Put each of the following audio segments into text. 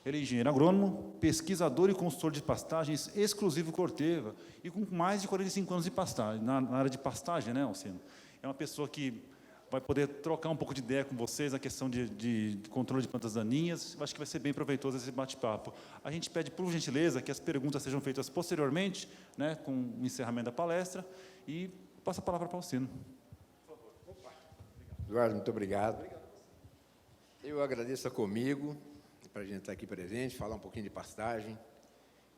Ele é engenheiro agrônomo, pesquisador e consultor de pastagens exclusivo Corteva, e com mais de 45 anos de pastagem, na área de pastagem, né, Alcino? É uma pessoa que vai poder trocar um pouco de ideia com vocês na questão de controle de plantas daninhas. Eu acho que vai ser bem proveitoso esse bate-papo. A gente pede, por gentileza, que as perguntas sejam feitas posteriormente, né, com o encerramento da palestra, e passa a palavra para o Alcino. Eduardo, muito obrigado. Eu agradeço a Comigo, para a gente estar aqui presente, falar um pouquinho de pastagem,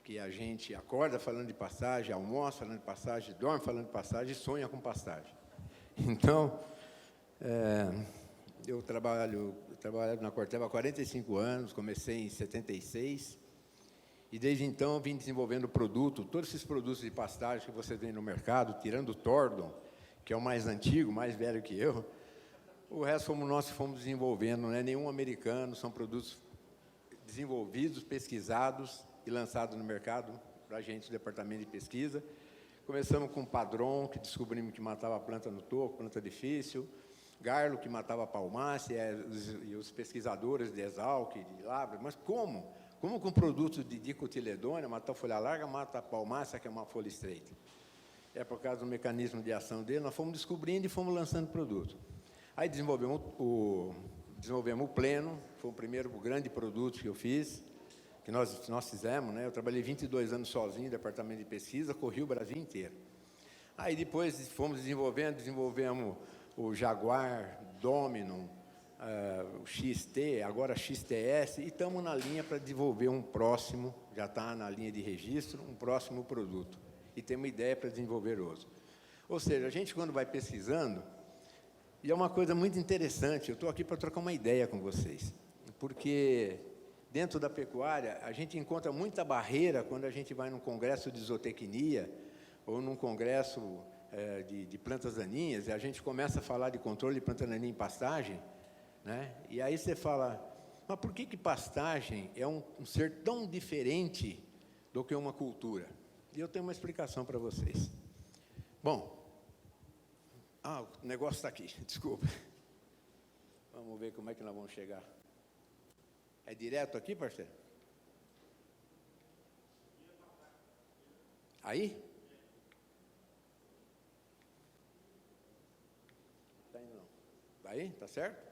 que a gente acorda falando de pastagem, almoça falando de pastagem, dorme falando de pastagem e sonha com pastagem. Então, eu trabalho na Corteva há 45 anos, comecei em 76, e desde então vim desenvolvendo todos esses produtos de pastagem que você vê no mercado, tirando o Tordon, que é o mais antigo, mais velho que eu, o resto fomos nós que fomos desenvolvendo, não é nenhum americano, são produtos desenvolvidos, pesquisados e lançados no mercado para a gente, do departamento de pesquisa. Começamos com Padron, que descobrimos que matava a planta no toco, planta difícil, Garlo, que matava a palmácea, e os pesquisadores de Exalc, de Labra, mas como? Como com produtos de dicotiledônia, mata a folha larga, mata a palmácea, que é uma folha estreita. É por causa do mecanismo de ação dele, nós fomos descobrindo e fomos lançando produto. Aí desenvolvemos o Pleno, foi o primeiro grande produto que eu fiz, que nós fizemos, né? Eu trabalhei 22 anos sozinho no departamento de pesquisa, corri o Brasil inteiro. Aí depois fomos desenvolvemos o Jaguar, Dominum, o XT, agora XTS, e estamos na linha para desenvolver um próximo, já está na linha de registro, um próximo produto. E temos uma ideia para desenvolver outro. Ou seja, a gente quando vai pesquisando, e é uma coisa muito interessante, eu estou aqui para trocar uma ideia com vocês, porque dentro da pecuária, a gente encontra muita barreira quando a gente vai num congresso de zootecnia, ou num congresso de plantas daninhas, e a gente começa a falar de controle de planta daninha em pastagem, né? E aí você fala, mas por que pastagem é um ser tão diferente do que uma cultura? E eu tenho uma explicação para vocês. Bom, o negócio está aqui, desculpa. Vamos ver como é que nós vamos chegar. É direto aqui, parceiro? Aí? Está indo não. Aí, tá certo?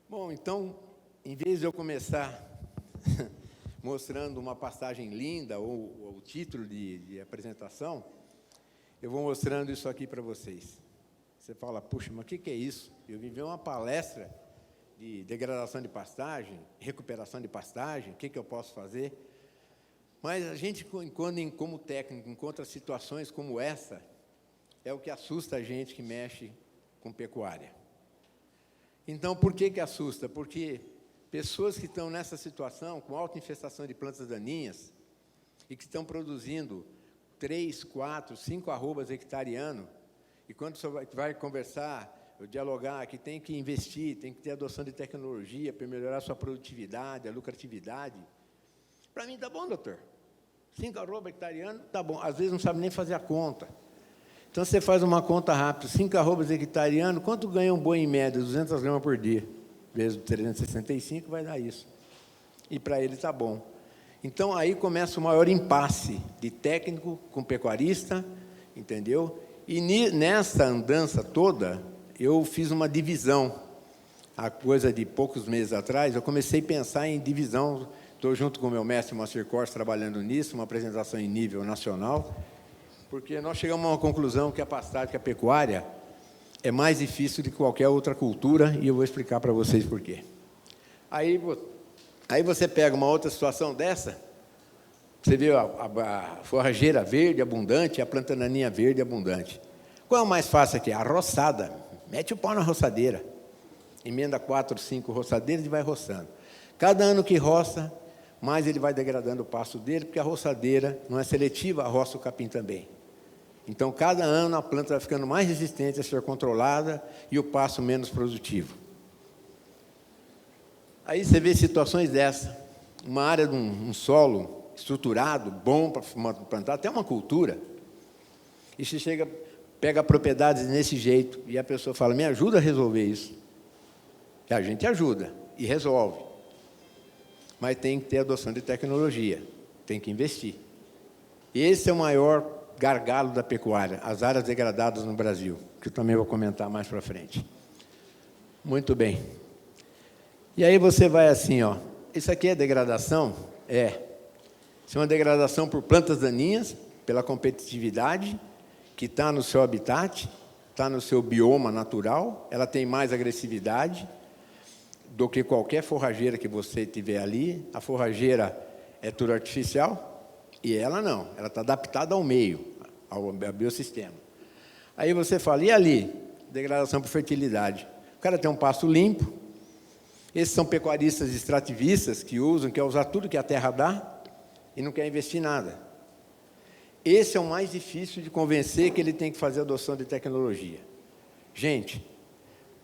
Bom, então, em vez de eu começar mostrando uma pastagem linda, ou o título de apresentação, eu vou mostrando isso aqui para vocês. Você fala, puxa, mas o que é isso? Eu vim ver uma palestra de degradação de pastagem, recuperação de pastagem, o que eu posso fazer? Mas a gente, quando como técnico, encontra situações como essa, é o que assusta a gente que mexe com pecuária. Então, por que assusta? Porque pessoas que estão nessa situação, com alta infestação de plantas daninhas, e que estão produzindo 3, 4, 5 arrobas hectare ano, e quando você vai conversar, dialogar, que tem que investir, tem que ter adoção de tecnologia para melhorar a sua produtividade, a lucratividade. Para mim, está bom, doutor. 5 arrobas hectare ano, está bom. Às vezes não sabe nem fazer a conta. Então, você faz uma conta rápida, 5 arrobas hectare ano, quanto ganha um boi em média? 200 gramas por dia. Vezes 365 vai dar isso. E para ele está bom. Então, aí começa o maior impasse de técnico com pecuarista, entendeu? E nessa andança toda, eu fiz uma divisão. Há coisa de poucos meses atrás, eu comecei a pensar em divisão. Estou junto com o meu mestre, Moacir Cortes, trabalhando nisso, uma apresentação em nível nacional, porque nós chegamos a uma conclusão que a pastagem, que a pecuária, é mais difícil do que qualquer outra cultura, e eu vou explicar para vocês por quê. Aí você pega uma outra situação dessa, você vê a forrageira verde abundante, a planta daninha verde abundante. Qual é o mais fácil aqui? A roçada. Mete o pau na roçadeira. Emenda 4, 5 roçadeiras e vai roçando. Cada ano que roça, mais ele vai degradando o pasto dele, porque a roçadeira não é seletiva, roça o capim também. Então, cada ano a planta vai ficando mais resistente a ser controlada e o pasto menos produtivo. Aí você vê situações dessa, uma área de um solo estruturado, bom para plantar, até uma cultura, e você pega propriedades desse jeito, e a pessoa fala, me ajuda a resolver isso. E a gente ajuda, e resolve. mas tem que ter adoção de tecnologia, tem que investir. Esse é o maior gargalo da pecuária, as áreas degradadas no Brasil, que eu também vou comentar mais para frente. Muito bem. E aí você vai assim, ó, isso aqui é degradação? Isso é uma degradação por plantas daninhas, pela competitividade, que está no seu habitat, está no seu bioma natural, ela tem mais agressividade do que qualquer forrageira que você tiver ali. A forrageira é tudo artificial e ela não, ela está adaptada ao meio, ao biossistema. Aí você fala, e ali? Degradação por fertilidade. O cara tem um pasto limpo, esses são pecuaristas extrativistas que quer usar tudo que a terra dá e não quer investir nada. Esse é o mais difícil de convencer que ele tem que fazer adoção de tecnologia. Gente,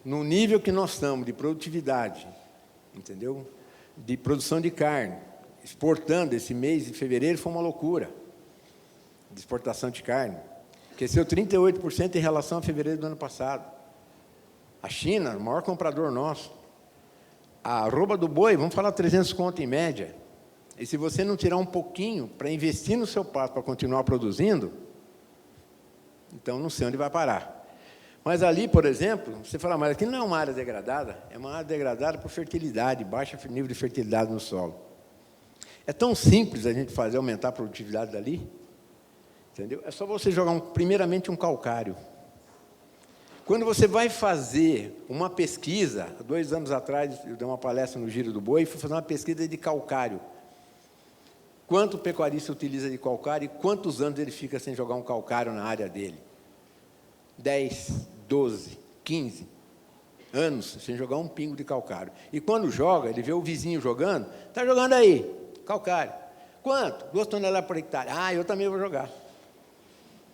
no nível que nós estamos de produtividade, entendeu? De produção de carne, exportando esse mês de fevereiro foi uma loucura, de exportação de carne. Cresceu 38% em relação a fevereiro do ano passado. A China, o maior comprador nosso. A arroba do boi, vamos falar 300 conto em média. E se você não tirar um pouquinho para investir no seu pasto para continuar produzindo, então não sei onde vai parar. Mas ali, por exemplo, você fala, mas aqui não é uma área degradada, é uma área degradada por fertilidade, baixo nível de fertilidade no solo. É tão simples a gente fazer aumentar a produtividade dali, entendeu? É só você jogar, primeiramente, um calcário. Quando você vai fazer uma pesquisa, 2 anos atrás, eu dei uma palestra no Giro do Boi, e fui fazer uma pesquisa de calcário. Quanto o pecuarista utiliza de calcário e quantos anos ele fica sem jogar um calcário na área dele? 10, 12, 15 anos sem jogar um pingo de calcário. E quando joga, ele vê o vizinho jogando, está jogando aí, calcário. Quanto? 2 toneladas por hectare. Ah, eu também vou jogar.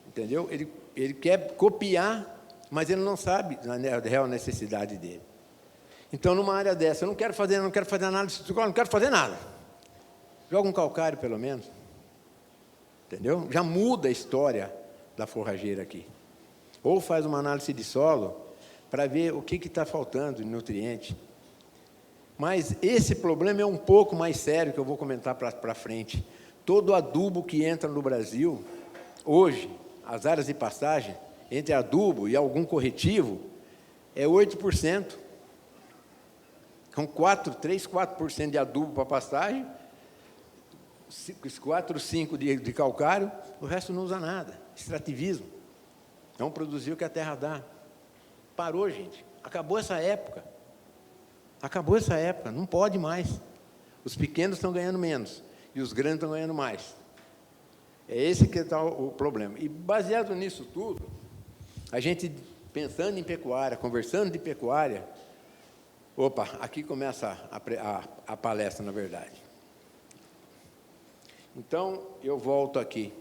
Entendeu? Ele quer copiar, mas ele não sabe a real necessidade dele. Então, numa área dessa, eu não quero fazer análise, não quero fazer nada. Joga um calcário, pelo menos. Entendeu? Já muda a história da forrageira aqui. Ou faz uma análise de solo para ver o que está faltando de nutriente. Mas esse problema é um pouco mais sério, que eu vou comentar para frente. Todo adubo que entra no Brasil, hoje, as áreas de pastagem, entre adubo e algum corretivo, é 8%. Com 3, 4% de adubo para pastagem, 4, 5 de calcário, o resto não usa nada. Extrativismo. Vamos produzir o que a terra dá. Parou, gente. Acabou essa época. Acabou essa época. Não pode mais. Os pequenos estão ganhando menos e os grandes estão ganhando mais. É esse que está o problema. E baseado nisso tudo, a gente pensando em pecuária, conversando de pecuária, opa, aqui começa a palestra, na verdade. Então, eu volto aqui.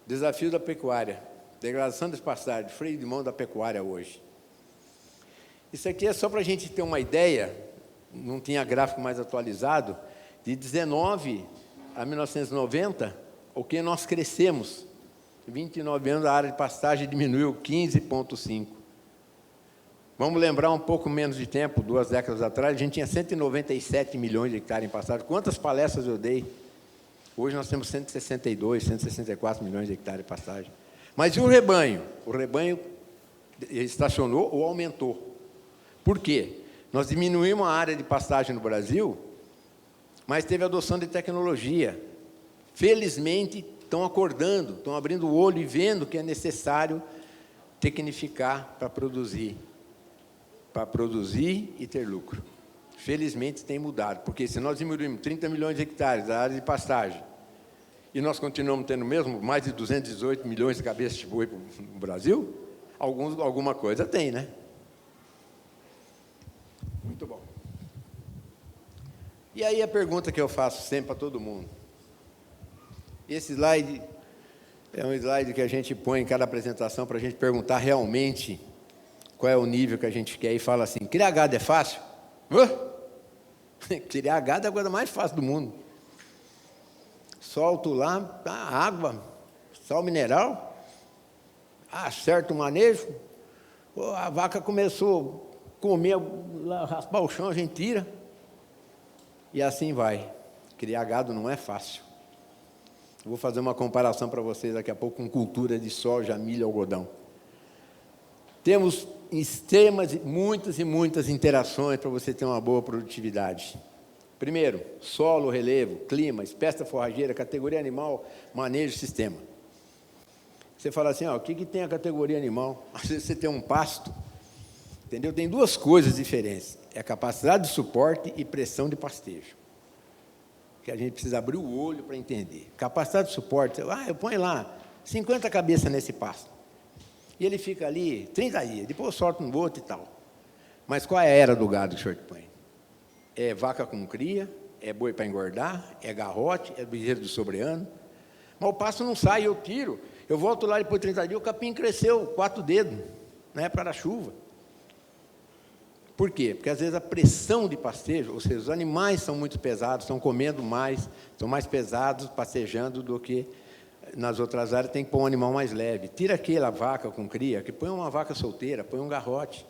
Desafio da pecuária. Degradação das pastagens, freio de mão da pecuária hoje. Isso aqui é só para a gente ter uma ideia, não tinha gráfico mais atualizado, de 19 a 1990, o que nós crescemos. Em 29 anos, a área de pastagem diminuiu 15,5%. Vamos lembrar um pouco menos de tempo, 2 décadas atrás, a gente tinha 197 milhões de hectares em pastagem. Quantas palestras eu dei? Hoje nós temos 162, 164 milhões de hectares de pastagem. Mas e o rebanho? O rebanho estacionou ou aumentou. Por quê? Nós diminuímos a área de pastagem no Brasil, mas teve adoção de tecnologia. Felizmente, estão acordando, estão abrindo o olho e vendo que é necessário tecnificar para produzir e ter lucro. Felizmente tem mudado, porque se nós diminuímos 30 milhões de hectares da área de pastagem e nós continuamos tendo mesmo mais de 218 milhões de cabeças de boi no Brasil, alguma coisa tem, né? Muito bom. E aí a pergunta que eu faço sempre para todo mundo. Esse slide é um slide que a gente põe em cada apresentação para a gente perguntar realmente qual é o nível que a gente quer e fala assim, criar gado é fácil? Criar gado é a coisa mais fácil do mundo. Solto lá, água, sal mineral, acerta o manejo, a vaca começou a comer, raspar o chão, a gente tira, e assim vai. Criar gado não é fácil. Eu vou fazer uma comparação para vocês daqui a pouco com cultura de soja, milho e algodão. Temos extremas, muitas e muitas interações para você ter uma boa produtividade. Primeiro, solo, relevo, clima, espécie forrageira, categoria animal, manejo, sistema. Você fala assim, ó, o que tem a categoria animal? Às vezes você tem um pasto, entendeu? Tem duas coisas diferentes. É a capacidade de suporte e pressão de pastejo. Que a gente precisa abrir o olho para entender. Capacidade de suporte, eu ponho lá 50 cabeças nesse pasto. E ele fica ali 30 dias, depois eu solto um outro e tal. Mas qual é a era do gado que o senhor põe? É vaca com cria, é boi para engordar, é garrote, é bezerro do sobreano. Mas o pasto não sai, eu tiro. Eu volto lá depois de 30 dias, o capim cresceu 4 dedos, né, para a chuva. Por quê? Porque às vezes a pressão de pastejo, ou seja, os animais são muito pesados, estão comendo mais, são mais pesados pastejando do que nas outras áreas, tem que pôr um animal mais leve. Tira aquela vaca com cria, que põe uma vaca solteira, põe um garrote.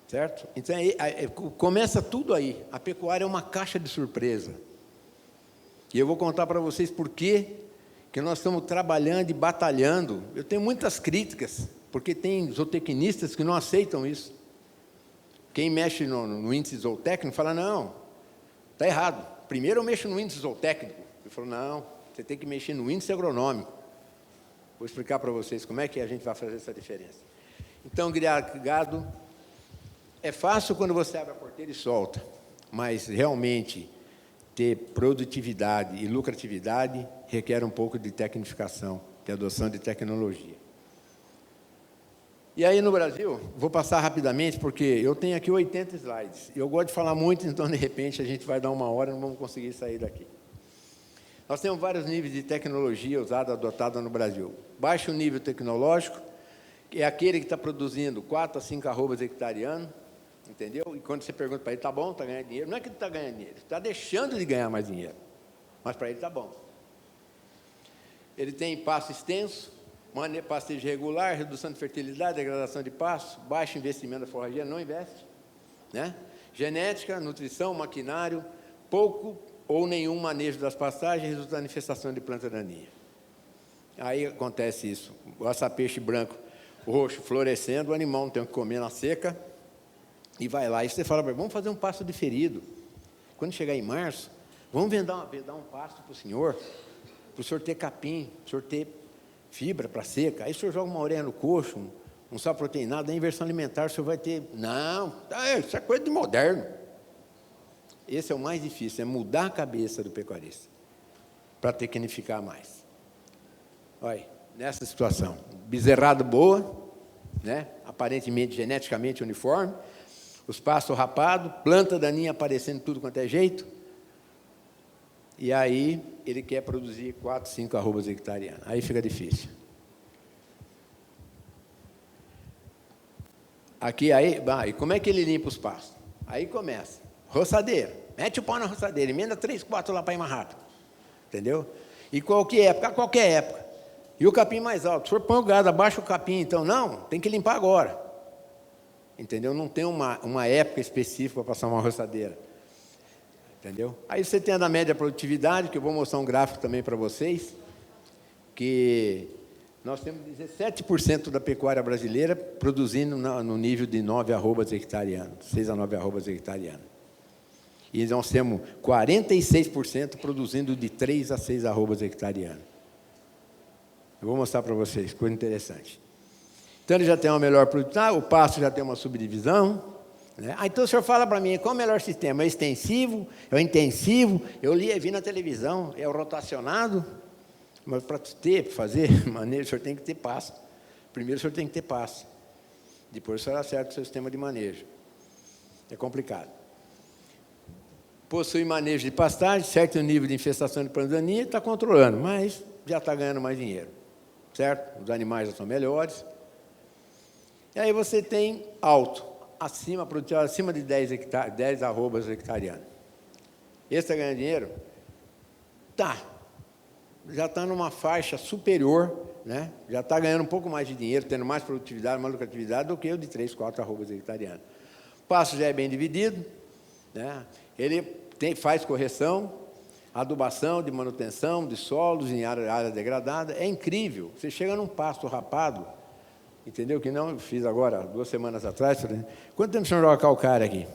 Certo? Então, começa tudo aí. A pecuária é uma caixa de surpresa. E eu vou contar para vocês por que nós estamos trabalhando e batalhando. Eu tenho muitas críticas, porque tem zootecnistas que não aceitam isso. Quem mexe no índice zootécnico fala, não, está errado. Primeiro eu mexo no índice zootécnico. Ele falou, não, você tem que mexer no índice agronômico. Vou explicar para vocês como é que a gente vai fazer essa diferença. Então, criar gado é fácil quando você abre a porteira e solta, mas realmente ter produtividade e lucratividade requer um pouco de tecnificação, de adoção de tecnologia. E aí, no Brasil, vou passar rapidamente, porque eu tenho aqui 80 slides. Eu gosto de falar muito, então, de repente, a gente vai dar 1 hora e não vamos conseguir sair daqui. Nós temos vários níveis de tecnologia usada, adotada no Brasil. Baixo nível tecnológico, que é aquele que está produzindo 4 a 5 arrobas hectariano, entendeu? E quando você pergunta para ele, está bom, está ganhando dinheiro? Não é que ele está ganhando dinheiro, ele está deixando de ganhar mais dinheiro. Mas para ele está bom. Ele tem pasto extenso, pastejo regular, redução de fertilidade, degradação de pasto, baixo investimento da forrageira, não investe, né? Genética, nutrição, maquinário, pouco ou nenhum manejo das pastagens, resultando em infestação de planta daninha. Aí acontece isso, o açapeixe branco, roxo, florescendo, o animal não tem o que comer na seca, e vai lá, e você fala, vamos fazer um pasto diferido. Quando chegar em março, vamos vedar um pasto para o senhor ter capim, para o senhor ter fibra para seca. Aí o senhor joga uma orelha no coxo, um sal proteinado, a inversão alimentar, o senhor vai ter... Não, isso é coisa de moderno. Esse é o mais difícil, é mudar a cabeça do pecuarista, para tecnificar mais. Olha, nessa situação, bezerrada boa, né? Aparentemente, geneticamente uniforme, os pastos rapados, planta daninha aparecendo tudo quanto é jeito, e aí ele quer produzir 4, 5 arrobas hectarianas. Aí fica difícil. Aqui, aí, e como é que ele limpa os pastos? Aí começa, roçadeira, mete o pau na roçadeira, emenda 3, 4 lá para ir mais rápido. Entendeu? E qualquer época, qualquer época. E o capim mais alto. O senhor põe o gado, abaixa o capim, então, não, tem que limpar agora. Entendeu? Não tem uma época específica para passar uma roçadeira. Entendeu? Aí você tem a da média produtividade, que eu vou mostrar um gráfico também para vocês, que nós temos 17% da pecuária brasileira produzindo no nível de 9 arrobas hectarianos, 6 a 9 arrobas hectarianos. E nós temos 46% produzindo de 3 a 6 arrobas hectarianos. Eu vou mostrar para vocês, coisa interessante. Então, ele já tem uma melhor produtividade, o pasto já tem uma subdivisão, né? Então, o senhor fala para mim, qual é o melhor sistema? É o extensivo? É o intensivo? Eu vi na televisão, é o rotacionado? Mas para fazer manejo, o senhor tem que ter pasto. Primeiro, o senhor tem que ter pasto. Depois, o senhor acerta o seu sistema de manejo. É complicado. Possui manejo de pastagem, certo nível de infestação de planta daninha, está controlando, mas já está ganhando mais dinheiro. Certo? Os animais já são melhores. E aí você tem alto, acima de 10 arrobas hectarianas. Esse está ganhando dinheiro? Tá. Já está numa faixa superior, né? Já está ganhando um pouco mais de dinheiro, tendo mais produtividade, mais lucratividade do que o de 3, 4 arrobas hectarianas. O pasto já é bem dividido, né? Ele faz correção, adubação de manutenção de solos em área degradada. É incrível. Você chega num pasto rapado, entendeu? Que não, eu fiz agora, 2 semanas atrás. Falei, quanto tempo o senhor joga calcário aqui?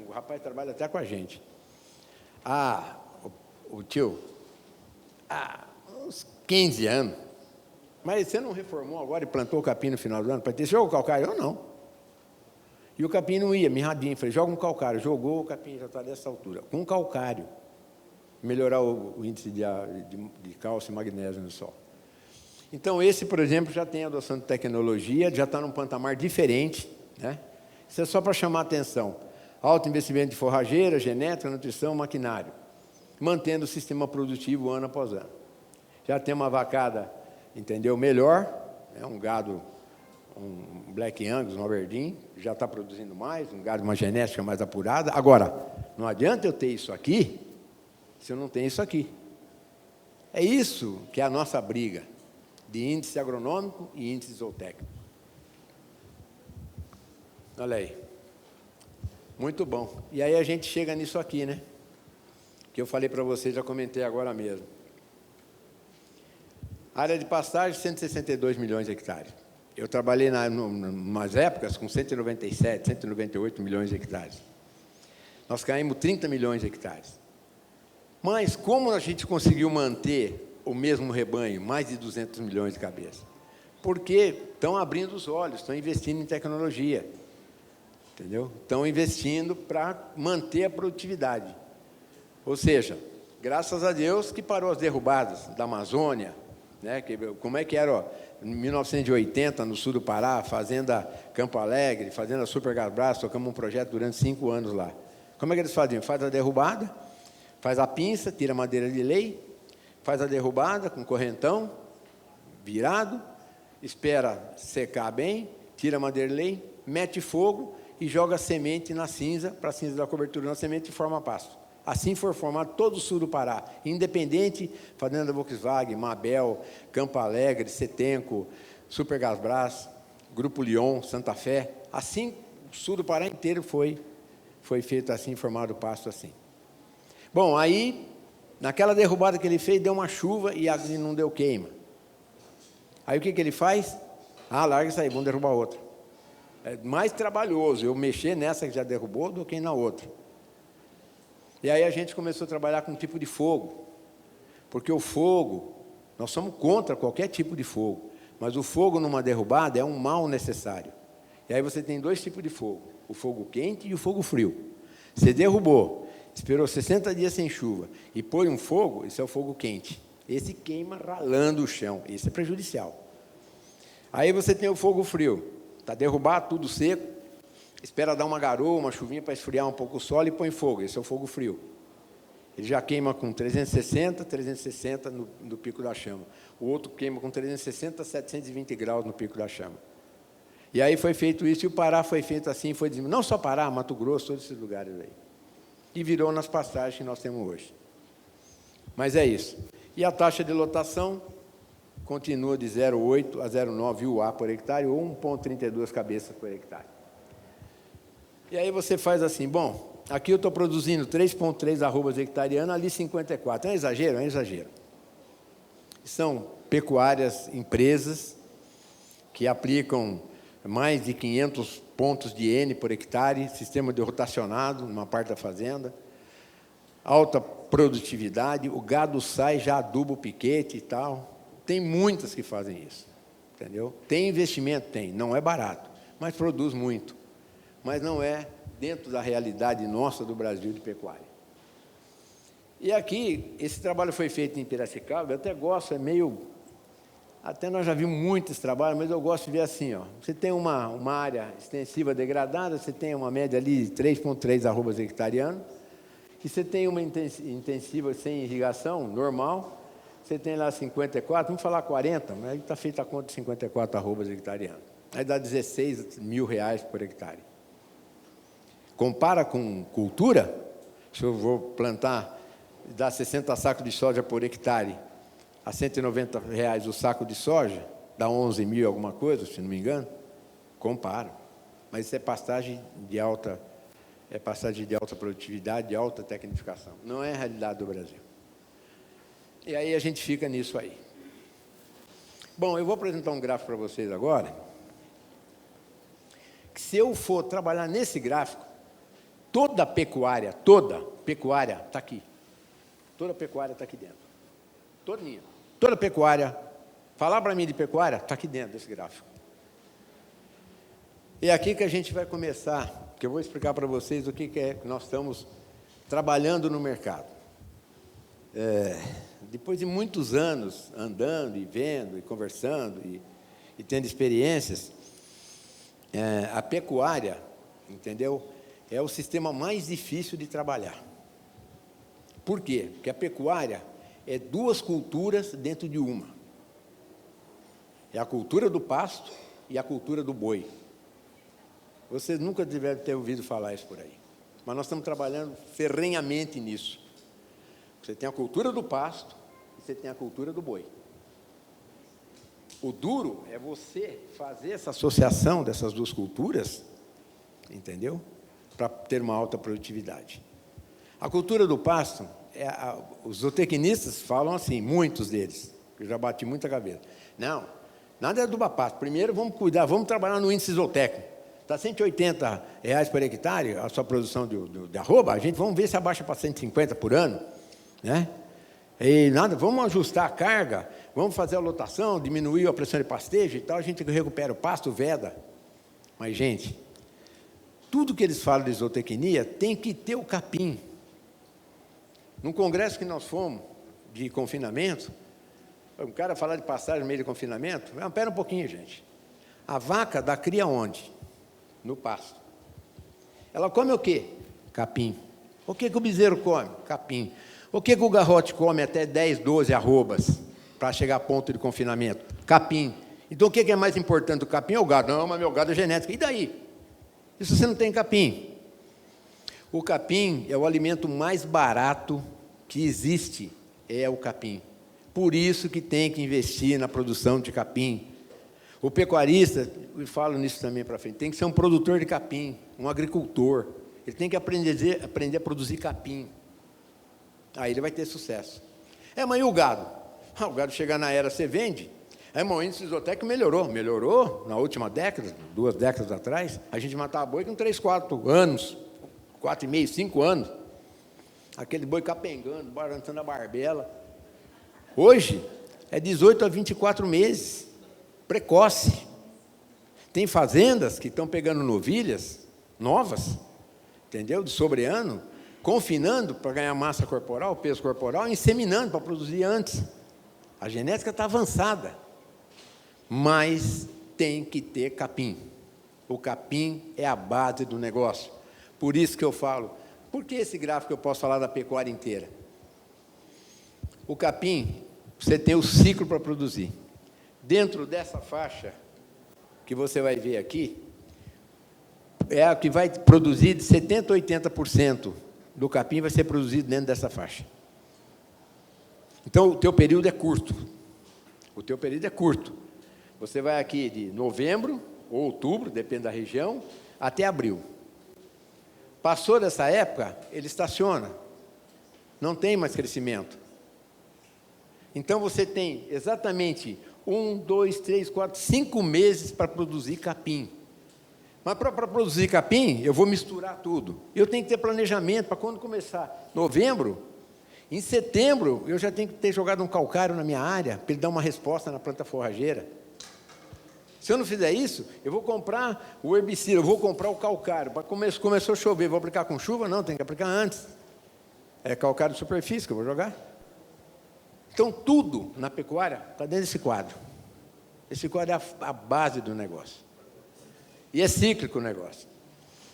O rapaz trabalha até com a gente. O tio, uns 15 anos. Mas você não reformou agora e plantou o capim no final do ano? Para ter, você jogou calcário? Eu não. E o capim não ia, mirradinho. Falei, joga um calcário. Jogou, o capim já está dessa altura. Com calcário. Melhorar o índice de cálcio e magnésio no solo. Então, esse, por exemplo, já tem adoção de tecnologia, já está num patamar diferente, né? Isso é só para chamar a atenção. Alto investimento de forrageira, genética, nutrição, maquinário. Mantendo o sistema produtivo ano após ano. Já tem uma vacada, entendeu, melhor, né? Um gado, um Black Angus, um Aberdeen, já está produzindo mais, um gado, uma genética mais apurada. Agora, não adianta eu ter isso aqui, se eu não tenho isso aqui. É isso que é a nossa briga, de índice agronômico e índice zootécnico. Olha aí. Muito bom. E aí a gente chega nisso aqui, né? Que eu falei para vocês, já comentei agora mesmo. Área de pastagem, 162 milhões de hectares. Eu trabalhei em umas épocas com 197, 198 milhões de hectares. Nós caímos 30 milhões de hectares. Mas como a gente conseguiu manter o mesmo rebanho, mais de 200 milhões de cabeças? Porque estão abrindo os olhos, estão investindo em tecnologia. Entendeu? Estão investindo para manter a produtividade. Ou seja, graças a Deus que parou as derrubadas da Amazônia, né? Como é que era, ó, em 1980, no sul do Pará, fazenda Campo Alegre, fazenda Super Gasbras, tocamos um projeto durante 5 anos lá. Como é que eles faziam? Faz a derrubada, faz a pinça, tira a madeira de lei, faz a derrubada com correntão, virado, espera secar bem, tira a madeira de lei, mete fogo e joga semente na cinza, para a cinza da cobertura na semente e forma pasto. Assim foi formado todo o sul do Pará, independente, fazenda Volkswagen, Mabel, Campo Alegre, Setenco, Super Gasbras, Grupo Lyon, Santa Fé. Assim, o sul do Pará inteiro foi feito assim, formado pasto assim. Bom, aí, naquela derrubada que ele fez, deu uma chuva e não deu queima. Aí o que ele faz? Larga isso aí, vamos derrubar outra. É mais trabalhoso eu mexer nessa que já derrubou do que na outra. E aí a gente começou a trabalhar com um tipo de fogo, porque o fogo, nós somos contra qualquer tipo de fogo, mas o fogo numa derrubada é um mal necessário. E aí você tem 2 tipos de fogo, o fogo quente e o fogo frio. Você derrubou, esperou 60 dias sem chuva e põe um fogo, esse é o fogo quente. Esse queima ralando o chão, esse é prejudicial. Aí você tem o fogo frio, está derrubado, tudo seco, espera dar uma garoa, uma chuvinha para esfriar um pouco o solo e põe fogo. Esse é o fogo frio. Ele já queima com 360 no pico da chama. O outro queima com 360, 720 graus no pico da chama. E aí foi feito isso, e o Pará foi feito assim, não só Pará, Mato Grosso, todos esses lugares aí. E virou nas pastagens que nós temos hoje. Mas é isso. E a taxa de lotação continua de 0,8 a 0,9 UA por hectare, ou 1,32 cabeças por hectare. E aí você faz assim, bom, aqui eu estou produzindo 3,3 arrobas hectariano, ali 54. É um exagero? É um exagero. São pecuárias, empresas, que aplicam mais de 500 pontos de N por hectare, sistema de rotacionado, numa parte da fazenda, alta produtividade, o gado sai, já aduba o piquete e tal. Tem muitas que fazem isso, entendeu? Tem investimento? Tem, não é barato, mas produz muito. Mas não é dentro da realidade nossa do Brasil de pecuária. E aqui, esse trabalho foi feito em Piracicaba, eu até gosto, até nós já vimos muito esse trabalho, mas eu gosto de ver assim, ó, você tem uma área extensiva degradada, você tem uma média ali de 3,3 arrobas hectariano, e você tem uma intensiva sem irrigação, normal, você tem lá 54, vamos falar 40, mas aí está feita a conta de 54 arrobas hectariano. Aí dá R$16 mil por hectare. Compara com cultura, se eu vou plantar, dá 60 sacos de soja por hectare, a R$190 o saco de soja, dá 11 mil alguma coisa, se não me engano, compara. Mas isso é pastagem de alta é pastagem de alta produtividade, de alta tecnificação. Não é a realidade do Brasil. E aí a gente fica nisso aí. Bom, eu vou apresentar um gráfico para vocês agora, que se eu for trabalhar nesse gráfico, toda pecuária está aqui. Toda pecuária está aqui dentro. Todinha. Toda pecuária, falar para mim de pecuária, está aqui dentro desse gráfico. É aqui que a gente vai começar, que eu vou explicar para vocês o que é que nós estamos trabalhando no mercado. Depois de muitos anos andando e vendo e conversando e tendo experiências, a pecuária, entendeu? É o sistema mais difícil de trabalhar. Por quê? Porque a pecuária é duas culturas dentro de uma. É a cultura do pasto e a cultura do boi. Vocês nunca devem ter ouvido falar isso por aí. Mas nós estamos trabalhando ferrenhamente nisso. Você tem a cultura do pasto e você tem a cultura do boi. O duro é você fazer essa associação dessas duas culturas, entendeu? Para ter uma alta produtividade. A cultura do pasto, os zootecnistas falam assim, muitos deles, eu já bati muita cabeça. Não, nada é do pasto. Primeiro vamos cuidar, vamos trabalhar no índice zootécnico. Está R$180 por hectare a sua produção de arroba, a gente vamos ver se abaixa para 150 por ano, né? E nada, vamos ajustar a carga, vamos fazer a lotação, diminuir a pressão de pastejo e tal, a gente recupera o pasto, veda. Mas, gente, tudo que eles falam de zootecnia tem que ter o capim. Num congresso que nós fomos, de confinamento, um cara falar de pastagem no meio de confinamento, espera um pouquinho, gente. A vaca dá cria onde? No pasto. Ela come o quê? Capim. O que o bezerro come? Capim. O que o garrote come até 10, 12 arrobas para chegar a ponto de confinamento? Capim. Então, o que é mais importante do capim ou o gado? Não, mas meu gado é genético. E daí? E se você não tem capim? O capim é o alimento mais barato que existe, é o capim. Por isso que tem que investir na produção de capim. O pecuarista, eu falo nisso também para frente, tem que ser um produtor de capim, um agricultor. Ele tem que aprender a produzir capim. Aí ele vai ter sucesso. Mas e o gado? O gado chega na era, você vende. O índice zootécnico melhorou na última década, 2 décadas atrás. A gente matava boi com 3, 4 anos, 4,5, 5 anos. Aquele boi capengando, balançando a barbela. Hoje, é 18 a 24 meses, precoce. Tem fazendas que estão pegando novilhas novas, entendeu? De sobreano, confinando para ganhar massa corporal, peso corporal, inseminando para produzir antes. A genética está avançada, mas tem que ter capim. O capim é a base do negócio. Por isso que eu falo, por que esse gráfico eu posso falar da pecuária inteira? O capim, você tem o ciclo para produzir. Dentro dessa faixa que você vai ver aqui, é a que vai produzir de 70% a 80% do capim vai ser produzido dentro dessa faixa. Então, o teu período é curto. O teu período é curto. Você vai aqui de novembro ou outubro, depende da região, até abril. Passou dessa época, ele estaciona. Não tem mais crescimento. Então, você tem exatamente 1, 2, 3, 4, 5 meses para produzir capim. Mas para produzir capim, eu vou misturar tudo. Eu tenho que ter planejamento para quando começar novembro, em setembro, eu já tenho que ter jogado um calcário na minha área, para ele dar uma resposta na planta forrageira. Se eu não fizer isso, eu vou comprar o herbicida, eu vou comprar o calcário. Começou a chover, vou aplicar com chuva? Não, tem que aplicar antes. É calcário de superfície que eu vou jogar. Então, tudo na pecuária está dentro desse quadro. Esse quadro é a base do negócio. E é cíclico o negócio.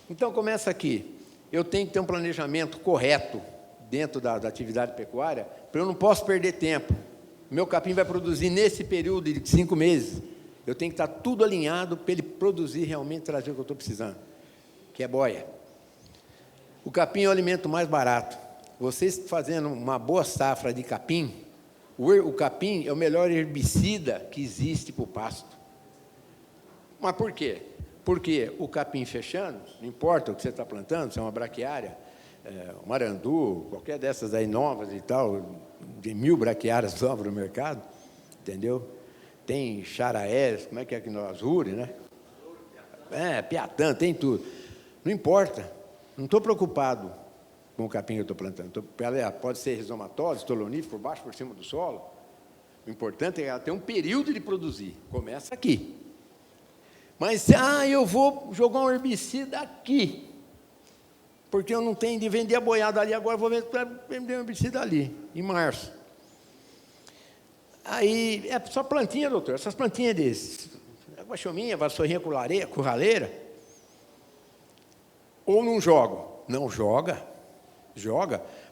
Então, começa aqui. Eu tenho que ter um planejamento correto dentro da atividade pecuária, porque eu não posso perder tempo. Meu capim vai produzir nesse período de 5 meses. Eu tenho que estar tudo alinhado para ele produzir realmente, trazer o que eu estou precisando, que é boia. O capim é o alimento mais barato. Vocês fazendo uma boa safra de capim, o capim é o melhor herbicida que existe para o pasto. Mas por quê? Porque o capim fechando, não importa o que você está plantando, se é uma braquiária, um marandu, qualquer dessas aí novas e tal, de 1000 braquiárias novas no mercado, entendeu? Tem charaés, como é que nós, azure, né? Piatã, tem tudo. Não importa, não estou preocupado com o capim que eu estou plantando. Pode ser rizomatose, estolonífero, por baixo, por cima do solo. O importante é ela ter um período de produzir. Começa aqui. Mas, eu vou jogar um herbicida aqui, porque eu não tenho de vender a boiada ali, agora vou vender um herbicida ali, em março. Aí, é só plantinha, doutor, essas plantinhas desses, guaxominha, vassourinha curraleira, ou não jogo? Não joga,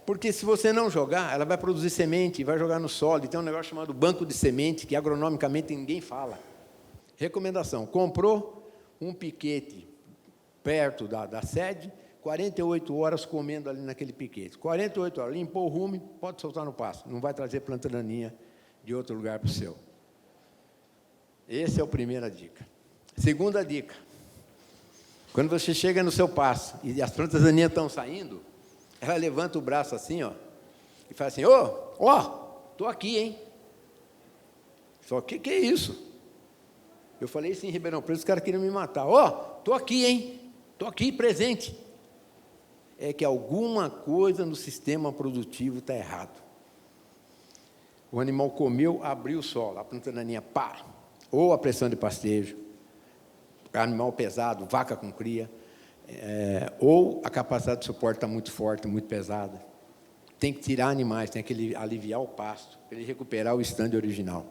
porque se você não jogar, ela vai produzir semente, vai jogar no solo, e tem um negócio chamado banco de semente, que agronomicamente ninguém fala. Recomendação, comprou um piquete perto da sede, 48 horas comendo ali naquele piquete. 48 horas, limpou o rumo, pode soltar no pasto. Não vai trazer planta daninha de outro lugar para o seu. Essa é a primeira dica. Segunda dica, quando você chega no seu pasto e as plantas daninhas estão saindo, ela levanta o braço assim, ó, e fala assim, estou aqui, hein? Só que é isso? Eu falei isso em Ribeirão Preto, os caras queriam me matar. Estou aqui, hein? Estou aqui, presente. É que alguma coisa no sistema produtivo está errado. O animal comeu, abriu o solo, a planta daninha, pá. Ou a pressão de pastejo, animal pesado, vaca com cria, ou a capacidade de suporte está muito forte, muito pesada. Tem que tirar animais, tem que aliviar o pasto, para ele recuperar o stand original.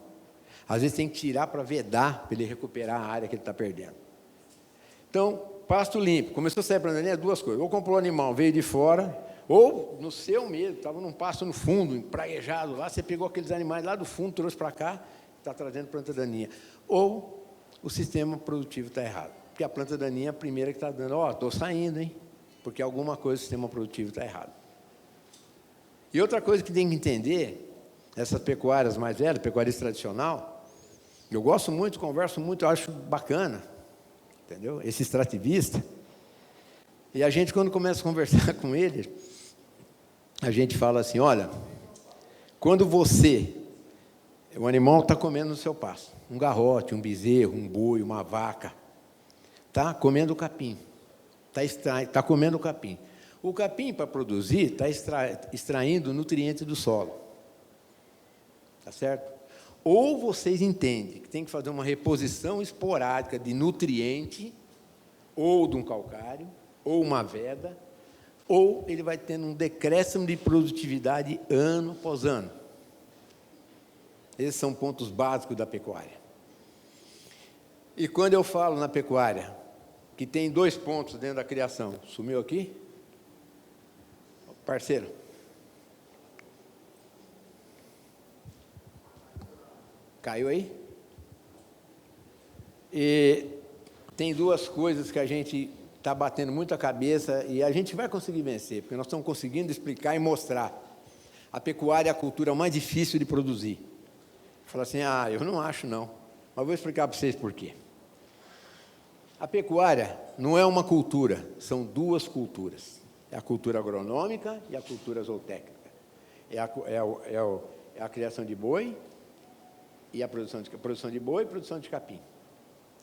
Às vezes tem que tirar para vedar, para ele recuperar a área que ele está perdendo. Então, pasto limpo. Começou a sair para a duas coisas. Ou comprou o animal, veio de fora, ou no seu mesmo, estava num pasto no fundo, empraguejado lá, você pegou aqueles animais lá do fundo, trouxe para cá, está trazendo planta daninha. Ou o sistema produtivo está errado. Porque a planta daninha é a primeira que está dando, estou saindo, hein? Porque alguma coisa do sistema produtivo está errado. E outra coisa que tem que entender, essas pecuárias mais velhas, pecuarismo tradicional, eu gosto muito, converso muito, eu acho bacana, entendeu? Esse extrativista. E a gente, quando começa a conversar com ele, a gente fala assim, olha, quando o animal está comendo no seu pasto, um garrote, um bezerro, um boi, uma vaca, está comendo o capim, está comendo o capim. O capim, para produzir, está extraindo nutrientes do solo. Está certo? Ou vocês entendem que tem que fazer uma reposição esporádica de nutriente, ou de um calcário, ou uma veda, ou ele vai tendo um decréscimo de produtividade ano após ano. Esses são pontos básicos da pecuária. E quando eu falo na pecuária, que tem 2 pontos dentro da criação, sumiu aqui? Parceiro. Caiu aí? E tem 2 coisas que a gente está batendo muito a cabeça e a gente vai conseguir vencer, porque nós estamos conseguindo explicar e mostrar. A pecuária é a cultura mais difícil de produzir. Fala assim, eu não acho não, mas vou explicar para vocês por quê. A pecuária não é uma cultura, são 2 culturas. É a cultura agronômica e a cultura zootécnica. É a criação de boi e a produção de boi e produção de capim.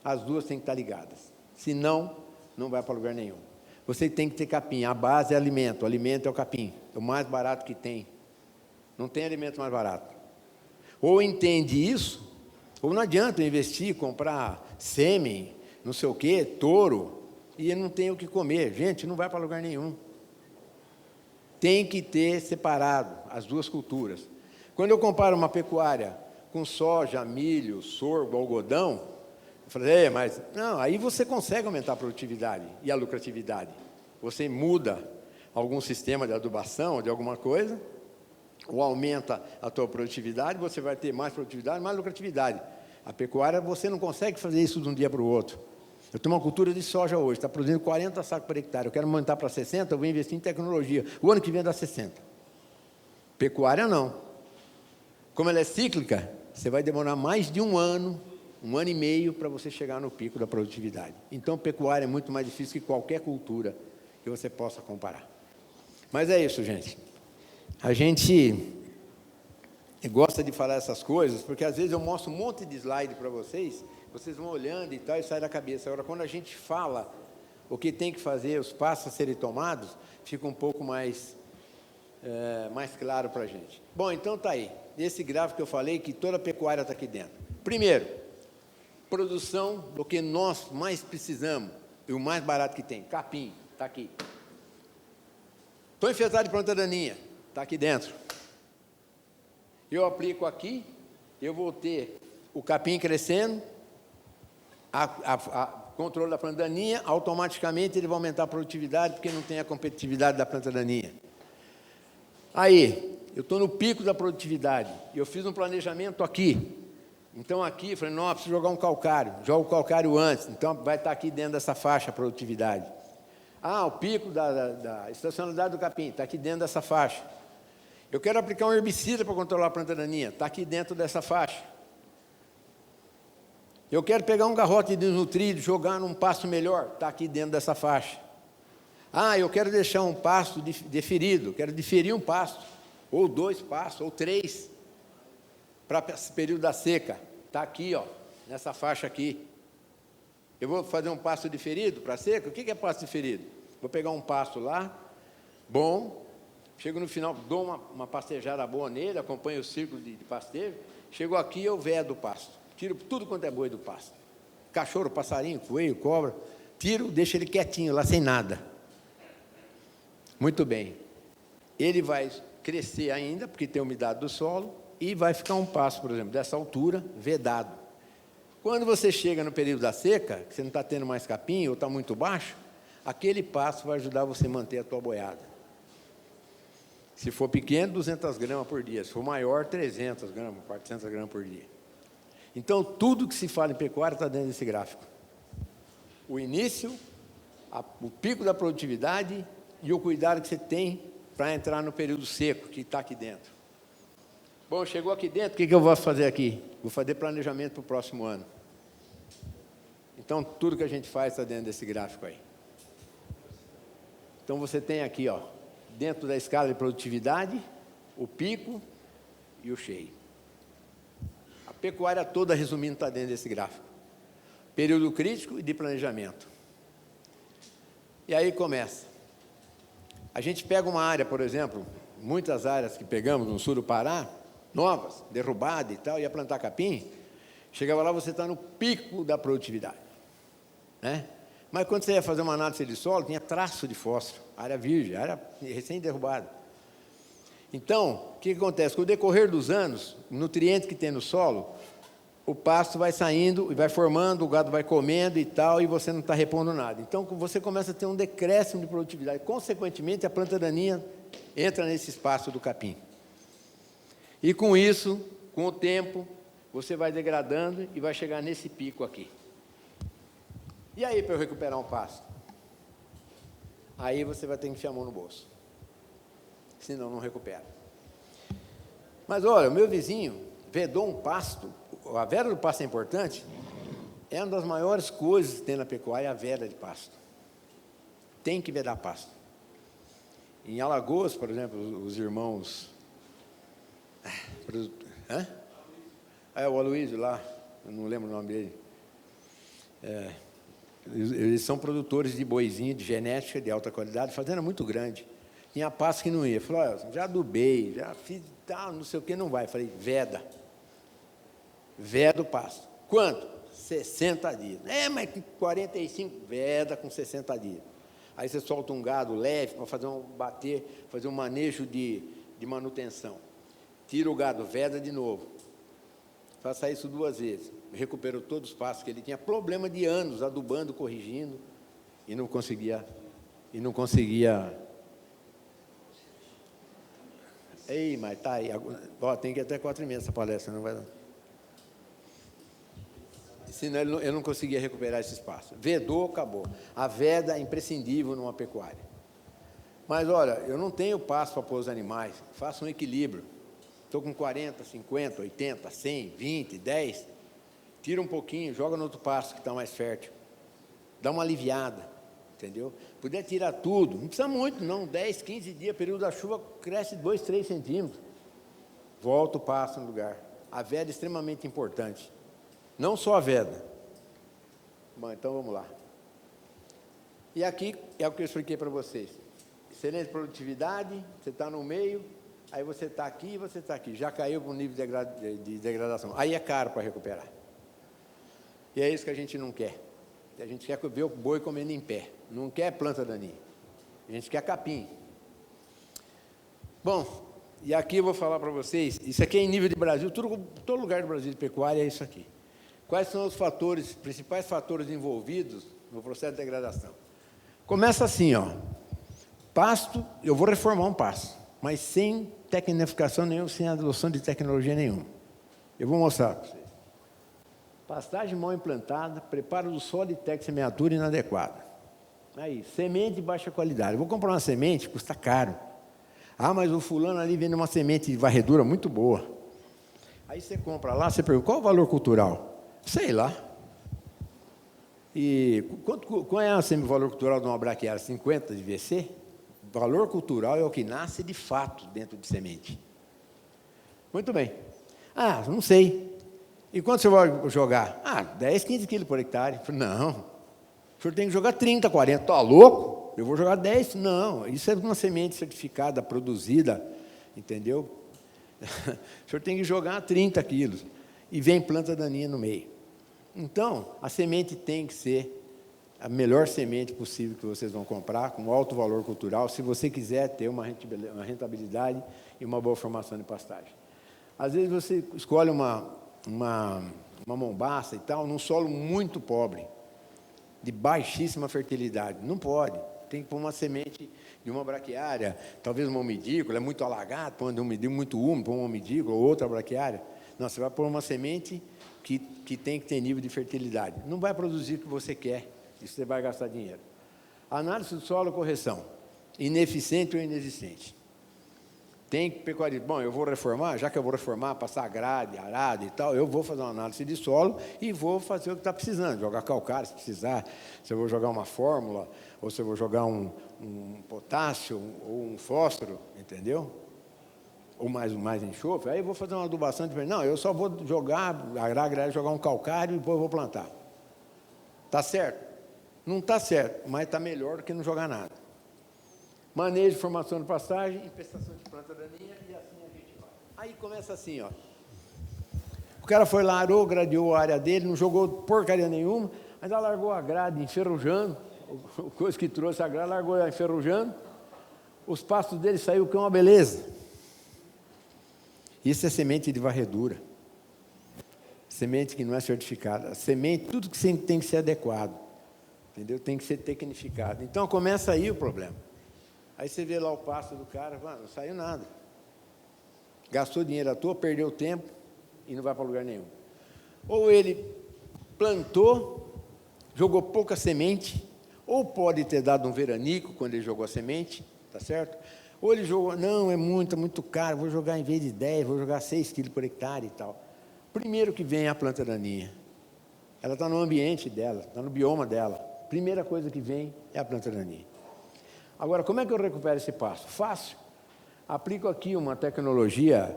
As 2 têm que estar ligadas. Senão, não vai para lugar nenhum. Você tem que ter capim. A base é alimento. O alimento é o capim. É o mais barato que tem. Não tem alimento mais barato. Ou entende isso, ou não adianta investir, comprar sêmen, não sei o quê, touro, e não tem o que comer. Gente, não vai para lugar nenhum. Tem que ter separado as 2 culturas. Quando eu comparo uma pecuária com soja, milho, sorgo, algodão, eu falei, mas não, aí você consegue aumentar a produtividade e a lucratividade. Você muda algum sistema de adubação, de alguma coisa, ou aumenta a tua produtividade, você vai ter mais produtividade, mais lucratividade. A pecuária, você não consegue fazer isso de um dia para o outro. Eu tenho uma cultura de soja hoje, está produzindo 40 sacos por hectare, eu quero aumentar para 60, eu vou investir em tecnologia. O ano que vem dá 60. Pecuária não. Como ela é cíclica, você vai demorar mais de um ano 1 ano e meio para você chegar no pico da produtividade. Então, pecuária é muito mais difícil que qualquer cultura que você possa comparar. Mas é isso, gente. A gente gosta de falar essas coisas, porque às vezes eu mostro um monte de slide para vocês, vocês vão olhando e tal, e sai da cabeça. Agora, quando a gente fala o que tem que fazer, os passos a serem tomados, fica um pouco mais claro para a gente. Bom, então está aí. Esse gráfico que eu falei, que toda a pecuária está aqui dentro. Primeiro, produção do que nós mais precisamos, e o mais barato que tem, capim, está aqui. Estou infestado de planta daninha, está aqui dentro. Eu aplico aqui, eu vou ter o capim crescendo, controle da planta daninha, automaticamente ele vai aumentar a produtividade, porque não tem a competitividade da planta daninha. Aí, eu estou no pico da produtividade, eu fiz um planejamento aqui. Então, aqui, eu falei, não, preciso jogar um calcário. Jogo o calcário antes, então vai estar aqui dentro dessa faixa a produtividade. O pico da estacionalidade do capim, está aqui dentro dessa faixa. Eu quero aplicar um herbicida para controlar a planta daninha, está aqui dentro dessa faixa. Eu quero pegar um garrote desnutrido, jogar num pasto melhor, está aqui dentro dessa faixa. Eu quero deixar um pasto deferido, quero diferir um pasto, ou 2 pastos, ou 3, para esse período da seca, está aqui, ó, nessa faixa aqui. Eu vou fazer um pasto diferido para a seca? O que é pasto diferido? Vou pegar um pasto lá, bom, chego no final, dou uma pastejada boa nele, acompanho o círculo de pastejo, chego aqui, eu vedo o pasto, tiro tudo quanto é boi do pasto. Cachorro, passarinho, coelho, cobra, tiro, deixo ele quietinho lá, sem nada. Muito bem. Ele vai crescer ainda, porque tem umidade do solo, e vai ficar um pasto, por exemplo, dessa altura, vedado. Quando você chega no período da seca, que você não está tendo mais capim, ou está muito baixo, aquele pasto vai ajudar você a manter a tua boiada. Se for pequeno, 200 gramas por dia. Se for maior, 300 gramas, 400 gramas por dia. Então, tudo que se fala em pecuária está dentro desse gráfico. O início, o pico da produtividade e o cuidado que você tem para entrar no período seco, que está aqui dentro. Bom, chegou aqui dentro, o que eu vou fazer aqui? Vou fazer planejamento para o próximo ano. Então, tudo que a gente faz está dentro desse gráfico aí. Então, você tem aqui, ó, dentro da escala de produtividade, o pico e o cheio. A pecuária toda, resumindo, está dentro desse gráfico. Período crítico e de planejamento. E aí começa. A gente pega uma área, por exemplo, muitas áreas que pegamos no sul do Pará, novas, derrubadas e tal, ia plantar capim, chegava lá, você está no pico da produtividade. Né? Mas quando você ia fazer uma análise de solo, tinha traço de fósforo, área virgem, área recém-derrubada. Então, o que acontece? Com o decorrer dos anos, o nutriente que tem no solo, o pasto vai saindo e vai formando, o gado vai comendo e tal, e você não está repondo nada. Então, você começa a ter um decréscimo de produtividade. Consequentemente, a planta daninha entra nesse espaço do capim. E com isso, com o tempo, você vai degradando e vai chegar nesse pico aqui. E aí, para eu recuperar um pasto? Aí você vai ter que enfiar a mão no bolso. Senão, não recupera. Mas, olha, o meu vizinho vedou um pasto. A veda do pasto é importante. É uma das maiores coisas que tem na pecuária, a veda de pasto. Tem que vedar pasto. Em Alagoas, por exemplo, os irmãos... o Aloysio lá, eu não lembro o nome dele. Eles são produtores de boizinho, de genética de alta qualidade, fazenda muito grande. Tinha pasto que não ia. Falou, já adubei, já fiz tal, não sei o que, não vai. Falei, veda. Veda o pasto. Quanto? 60 dias. Mas 45, veda com 60 dias. Aí você solta um gado leve para fazer fazer um manejo de manutenção. Tira o gado, veda de novo. Faça isso 2 vezes. Recuperou todos os pastos que ele tinha. Problema de anos, adubando, corrigindo, e não conseguia. Ei, mas tá aí. Tem que ir até 4h30 essa palestra, não vai dar. Senão ele não conseguia recuperar esse espaço. Vedou, acabou. A veda é imprescindível numa pecuária. Mas, olha, eu não tenho pasto para pôr os animais. Faço um equilíbrio. Estou com 40, 50, 80, 100, 20, 10. tira um pouquinho, joga no outro pasto que está mais fértil. Dá uma aliviada, entendeu? Puder tirar tudo, não precisa muito não, 10, 15 dias, período da chuva, cresce 2, 3 centímetros. Volta o pasto no lugar. A veda é extremamente importante. Não só a veda. Bom, então vamos lá. E aqui é o que eu expliquei para vocês. Excelente produtividade, você está no meio, aí você está aqui e você está aqui. Já caiu para um nível de degradação. Aí é caro para recuperar. E é isso que a gente não quer. A gente quer ver o boi comendo em pé. Não quer planta daninha. A gente quer capim. Bom, e aqui eu vou falar para vocês, isso aqui é em nível de Brasil, todo lugar do Brasil de pecuária é isso aqui. Quais são os fatores, principais fatores envolvidos no processo de degradação? Começa assim, ó. Pasto, eu vou reformar um pasto, mas sem tecnificação nenhuma, sem adoção de tecnologia nenhuma. Eu vou mostrar para vocês. Pastagem mal implantada, preparo do solo e técnica semeadura inadequada. Aí, semente de baixa qualidade. Eu vou comprar uma semente, custa caro. Ah, mas o fulano ali vende uma semente de varredura muito boa. Aí você compra lá, você pergunta, qual o valor cultural? Sei lá. E qual é o valor cultural de uma braquiária? 50 de VC? Valor cultural é o que nasce de fato dentro de semente. Muito bem. Ah, não sei. E quanto você vai jogar? Ah, 10, 15 quilos por hectare. Não. O senhor tem que jogar 30, 40. Está louco? Eu vou jogar 10? Não. Isso é uma semente certificada, produzida, entendeu? O senhor tem que jogar 30 quilos. E vem planta daninha no meio. Então, a semente tem que ser a melhor semente possível que vocês vão comprar, com alto valor cultural, se você quiser ter uma rentabilidade e uma boa formação de pastagem. Às vezes você escolhe uma mombaça e tal, num solo muito pobre, de baixíssima fertilidade. Não pode. Tem que pôr uma semente de uma braquiária, talvez uma umidícola, é muito alagado, põe um umidícola muito úmido, põe uma umidícola ou outra braquiária. Não, você vai pôr uma semente que tem que ter nível de fertilidade. Não vai produzir o que você quer, isso você vai gastar dinheiro. Análise do solo, correção. Ineficiente ou inexistente. Tem pecuarismo. Bom, eu vou reformar, já que eu vou reformar, passar grade, arado e tal, eu vou fazer uma análise de solo e vou fazer o que está precisando. Jogar calcário, se precisar, se eu vou jogar uma fórmula, ou se eu vou jogar um potássio, ou um fósforo, entendeu? Ou mais enxofre, aí eu vou fazer uma adubação diferente. Não, eu só vou jogar um calcário e depois eu vou plantar. Está certo? Não está certo, mas está melhor do que não jogar nada. Manejo de formação de pastagem, infestação de planta daninha, e assim a gente vai. Aí começa assim, ó. O cara foi lá, arou, gradeou a área dele, não jogou porcaria nenhuma, mas ela largou a grade enferrujando, a coisa que trouxe a grade, largou ela enferrujando, os pastos dele saiu que é uma beleza. Isso é semente de varredura. Semente que não é certificada. Semente, tudo que tem que ser adequado. Entendeu? Tem que ser tecnificado. Então, começa aí o problema. Aí você vê lá o pasto do cara, não saiu nada. Gastou dinheiro à toa, perdeu tempo e não vai para lugar nenhum. Ou ele plantou, jogou pouca semente, ou pode ter dado um veranico quando ele jogou a semente, tá certo? Ou ele jogou, não, é muito caro, vou jogar em vez de 10, vou jogar 6 quilos por hectare e tal. Primeiro que vem a planta daninha. Ela está no ambiente dela, está no bioma dela. Primeira coisa que vem é a planta daninha. Agora, como é que eu recupero esse pasto? Fácil. Aplico aqui uma tecnologia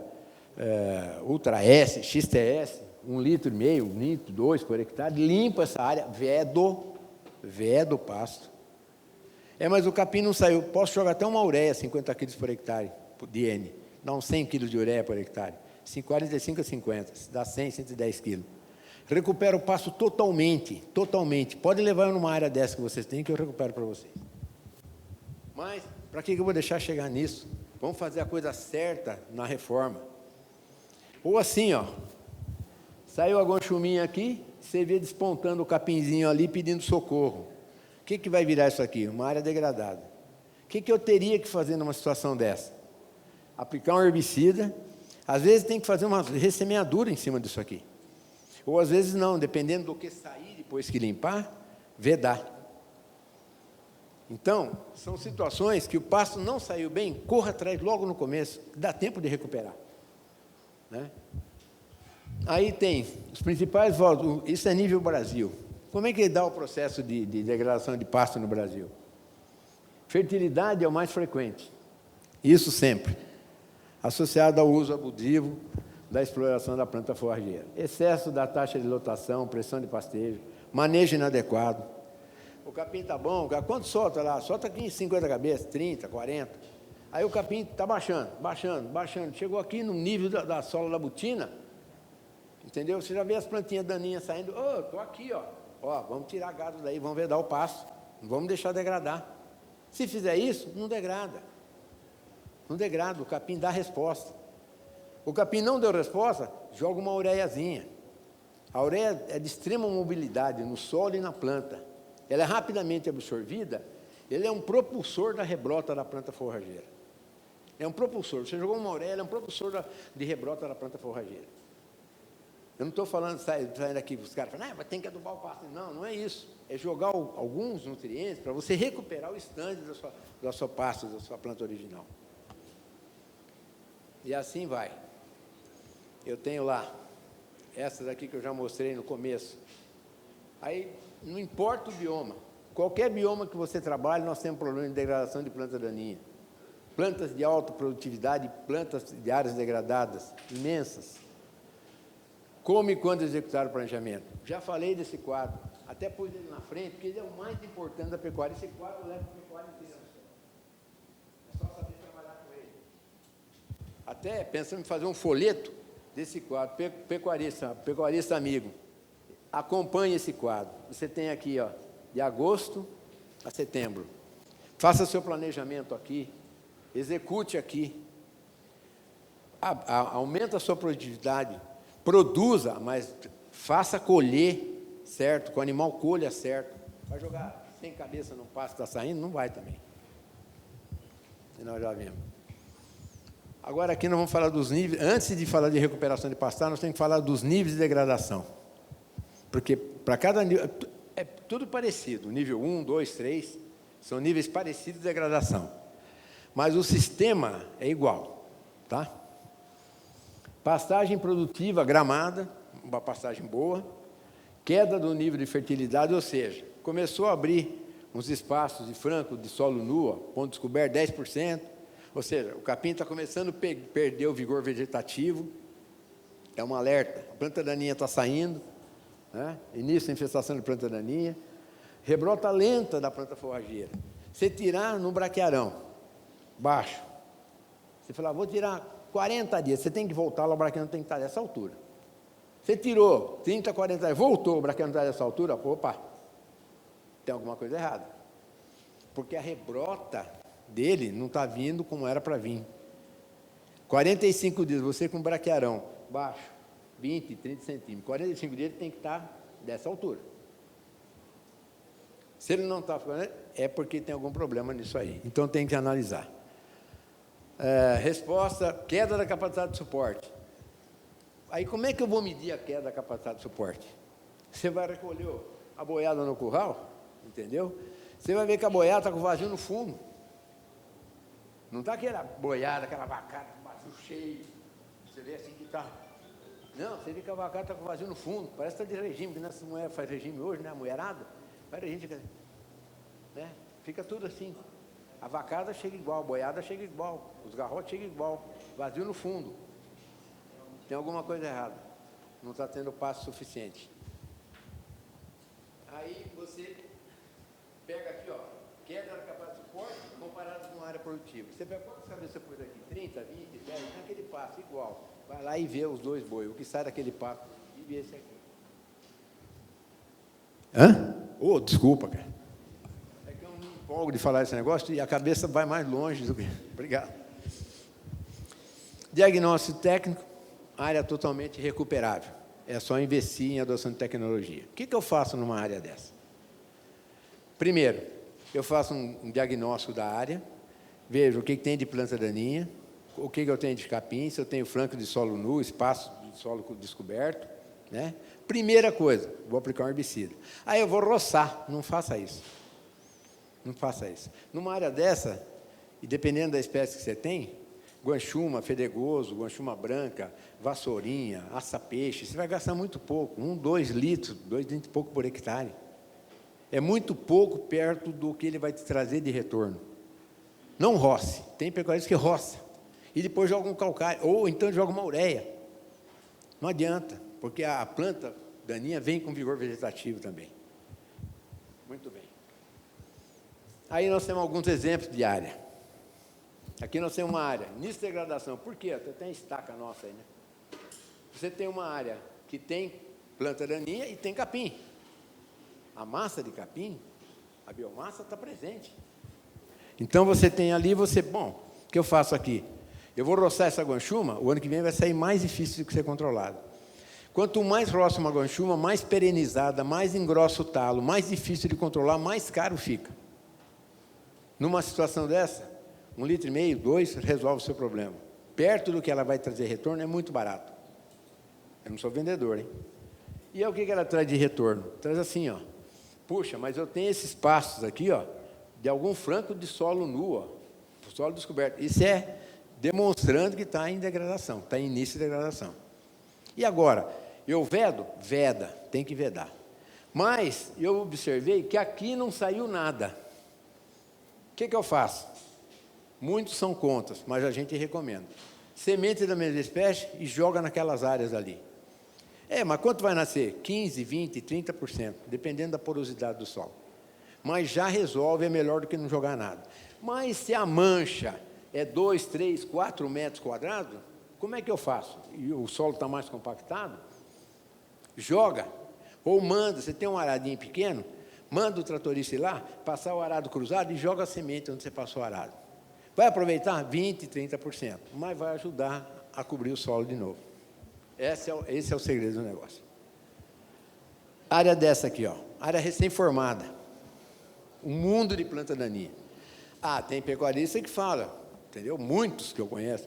Ultra S, XTS, 1,5 litro, 1 litro, 2 por hectare, limpo essa área, vedo o pasto. Mas o capim não saiu, posso jogar até uma ureia, 50 quilos por hectare, de N, dá uns 100 quilos de ureia por hectare, 45 a 50, dá 100, 110 quilos. Recupero o pasto totalmente, pode levar eu numa área dessa que vocês têm, que eu recupero para vocês. Mas, para que eu vou deixar chegar nisso? Vamos fazer a coisa certa na reforma. Ou assim, ó, saiu a gonchuminha aqui, você vê despontando o capinzinho ali, pedindo socorro. O que vai virar isso aqui? Uma área degradada. O que eu teria que fazer numa situação dessa? Aplicar um herbicida, às vezes tem que fazer uma ressemeadura em cima disso aqui. Ou às vezes não, dependendo do que sair depois que limpar, vedar. Então, são situações que o pasto não saiu bem, corra atrás logo no começo, dá tempo de recuperar. Né? Aí tem os principais votos, isso é nível Brasil. Como é que dá o processo de degradação de pasto no Brasil? Fertilidade é o mais frequente, isso sempre, associado ao uso abusivo da exploração da planta forrageira. Excesso da taxa de lotação, pressão de pastejo, manejo inadequado. O capim está bom, quanto solta lá? Solta aqui em 50 cabeças, 30, 40. Aí o capim está baixando, baixando, baixando. Chegou aqui no nível da sola da botina, entendeu? Você já vê as plantinhas daninhas saindo. Ô, estou aqui, ó. Ó, vamos tirar gado daí, vamos vedar o pasto. Não vamos deixar degradar. Se fizer isso, não degrada. Não degrada, o capim dá resposta. O capim não deu resposta, joga uma ureiazinha. A ureia é de extrema mobilidade no solo e na planta. Ela é rapidamente absorvida, ele é um propulsor da rebrota da planta forrageira. É um propulsor. Você jogou uma ureia, ela é um propulsor de rebrota da planta forrageira. Eu não estou falando, saindo aqui, os caras falam, mas tem que adubar o pasto. Não, não é isso. É jogar alguns nutrientes para você recuperar o estande da sua pasta, da sua planta original. E assim vai. Eu tenho lá, essas aqui que eu já mostrei no começo. Aí, não importa o bioma, qualquer bioma que você trabalhe, nós temos problema de degradação de planta daninha. Plantas de alta produtividade, plantas de áreas degradadas, imensas. Como e quando executar o planejamento? Já falei desse quadro, até pus ele na frente, porque ele é o mais importante da pecuária. Esse quadro leva a pecuária inteira. É só saber trabalhar com ele. Até pensando em fazer um folheto desse quadro, pecuarista amigo, acompanhe esse quadro. Você tem aqui, ó, de agosto a setembro. Faça seu planejamento aqui, execute aqui, aumenta a sua produtividade, produza, mas faça colher certo, que o animal colha certo. Vai jogar sem cabeça no pasto que está saindo? Não vai também. E nós já vimos. Agora aqui nós vamos falar dos níveis, antes de falar de recuperação de pastagem, nós temos que falar dos níveis de degradação. Porque para cada nível, é tudo parecido, nível 1, 2, 3, são níveis parecidos de degradação. Mas o sistema é igual, tá? Pastagem produtiva, gramada, uma pastagem boa, queda do nível de fertilidade, ou seja, começou a abrir uns espaços de franco de solo nu, ponto descoberto, 10%, ou seja, o capim está começando a perder o vigor vegetativo, é um alerta, a planta daninha está saindo, né? Início da infestação de planta daninha, rebrota lenta da planta forrageira. Você tirar no braquiarão, baixo, você fala, vou tirar 40 dias, você tem que voltar lá, o braquiarão tem que estar dessa altura. Você tirou 30, 40 dias, voltou, o braquiarão está dessa altura, opa, tem alguma coisa errada. Porque a rebrota dele não está vindo como era para vir. 45 dias, você com o braquiarão baixo, 20, 30 centímetros, 45 dias ele tem que estar dessa altura. Se ele não está ficando, é porque tem algum problema nisso aí. Então tem que analisar. Resposta, queda da capacidade de suporte. Aí como é que eu vou medir a queda da capacidade de suporte? Você vai recolher a boiada no curral, entendeu? Você vai ver que a boiada está com vazio no fundo. Não está aquela boiada, aquela vacada com vazio cheio. Você vê assim que está. Não, você vê que a vacada está com vazio no fundo. Parece que está de regime, que nessa mulher faz regime hoje, né? A mulherada. Faz regime, né? Fica tudo assim. A vacada chega igual, a boiada chega igual, os garrotes chegam igual, vazio no fundo. Tem alguma coisa errada. Não está tendo passo suficiente. Aí você pega aqui, ó, queda da capacidade de suporte comparado com a área produtiva. Você pega quantas cabeças você pôs aqui? 30, 20, 10, naquele passo, igual. Vai lá e vê os dois bois, o que sai daquele passo e vê esse aqui. Hã? Oh, desculpa, cara. De falar esse negócio e a cabeça vai mais longe do que... Obrigado. Diagnóstico técnico, área totalmente recuperável. É só investir em adoção de tecnologia. O que eu faço numa área dessa? Primeiro, eu faço um diagnóstico da área, vejo o que tem de planta daninha, o que eu tenho de capim, se eu tenho flanco de solo nu, espaço de solo descoberto, né? Primeira coisa, vou aplicar um herbicida. Aí eu vou roçar, não faça isso. Não faça isso. Numa área dessa, e dependendo da espécie que você tem, guanchuma, fedegoso, guanchuma branca, vassourinha, aça-peixe, você vai gastar muito pouco, 2 litros, 2 litros e pouco por hectare. É muito pouco perto do que ele vai te trazer de retorno. Não roce, tem pecuaristas que roça, e depois joga um calcário, ou então joga uma ureia. Não adianta, porque a planta daninha vem com vigor vegetativo também. Muito bem. Aí nós temos alguns exemplos de área. Aqui nós temos uma área, início de degradação. Por quê? Até tem estaca nossa aí, né? Você tem uma área que tem planta daninha e tem capim. A massa de capim, a biomassa está presente. Então você tem ali, bom, o que eu faço aqui? Eu vou roçar essa guanchuma, o ano que vem vai sair mais difícil de ser controlado. Quanto mais roça uma guanchuma, mais perenizada, mais engrossa o talo, mais difícil de controlar, mais caro fica. Numa situação dessa, 1,5 litro, 2, resolve o seu problema. Perto do que ela vai trazer retorno, é muito barato. Eu não sou vendedor, hein? E aí o que ela traz de retorno? Traz assim, ó. Puxa, mas eu tenho esses pastos aqui, ó, de algum franco de solo nu, ó, solo descoberto. Isso é demonstrando que está em degradação, está em início de degradação. E agora, eu vedo? Veda, tem que vedar. Mas eu observei que aqui não saiu nada. O que eu faço? Muitos são contras, mas a gente recomenda. Semente da mesma espécie e joga naquelas áreas ali. Mas quanto vai nascer? 15%, 20%, 30%, dependendo da porosidade do solo. Mas já resolve, é melhor do que não jogar nada. Mas se a mancha é 2, 3, 4 metros quadrados, como é que eu faço? E o solo está mais compactado? Joga, ou manda, você tem um aradinho pequeno, manda o tratorista ir lá, passar o arado cruzado e joga a semente onde você passou o arado. Vai aproveitar 20%, 30%, mas vai ajudar a cobrir o solo de novo. Esse é o segredo do negócio. Área dessa aqui, ó, área recém-formada. Um mundo de planta daninha. Tem pecuarista que fala, entendeu? Muitos que eu conheço.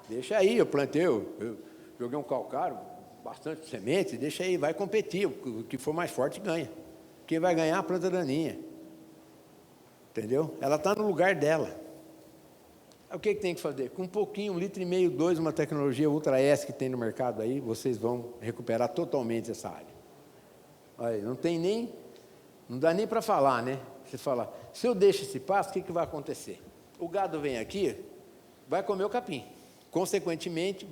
Deixa aí, eu plantei, eu joguei um calcário, bastante semente, deixa aí, vai competir, o que for mais forte ganha. Quem vai ganhar é a planta daninha. Entendeu? Ela está no lugar dela. O que tem que fazer? Com um pouquinho, 1,5 litro, 2, uma tecnologia Ultra S que tem no mercado aí, vocês vão recuperar totalmente essa área. Aí, não dá nem para falar, né? Você fala, se eu deixo esse pasto, o que vai acontecer? O gado vem aqui, vai comer o capim. Consequentemente,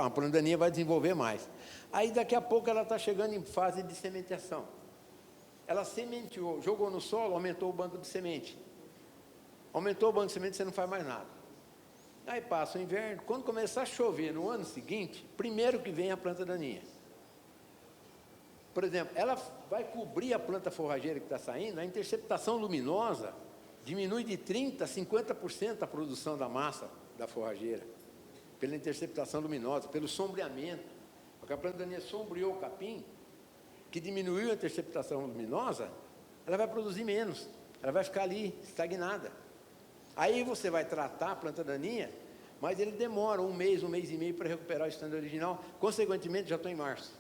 a planta daninha vai desenvolver mais. Aí, daqui a pouco, ela está chegando em fase de sementeação. Ela sementeou, jogou no solo, aumentou o banco de semente. Aumentou o banco de semente, você não faz mais nada. Aí passa o inverno, quando começar a chover no ano seguinte, primeiro que vem a planta daninha. Por exemplo, ela vai cobrir a planta forrageira que está saindo, a interceptação luminosa diminui de 30% a 50% a produção da massa da forrageira, pela interceptação luminosa, pelo sombreamento. Porque a planta daninha sombreou o capim, que diminuiu a interceptação luminosa, ela vai produzir menos, ela vai ficar ali, estagnada. Aí você vai tratar a planta daninha, mas ele demora 1 mês, 1 mês e meio para recuperar o estado original, consequentemente já estou em março.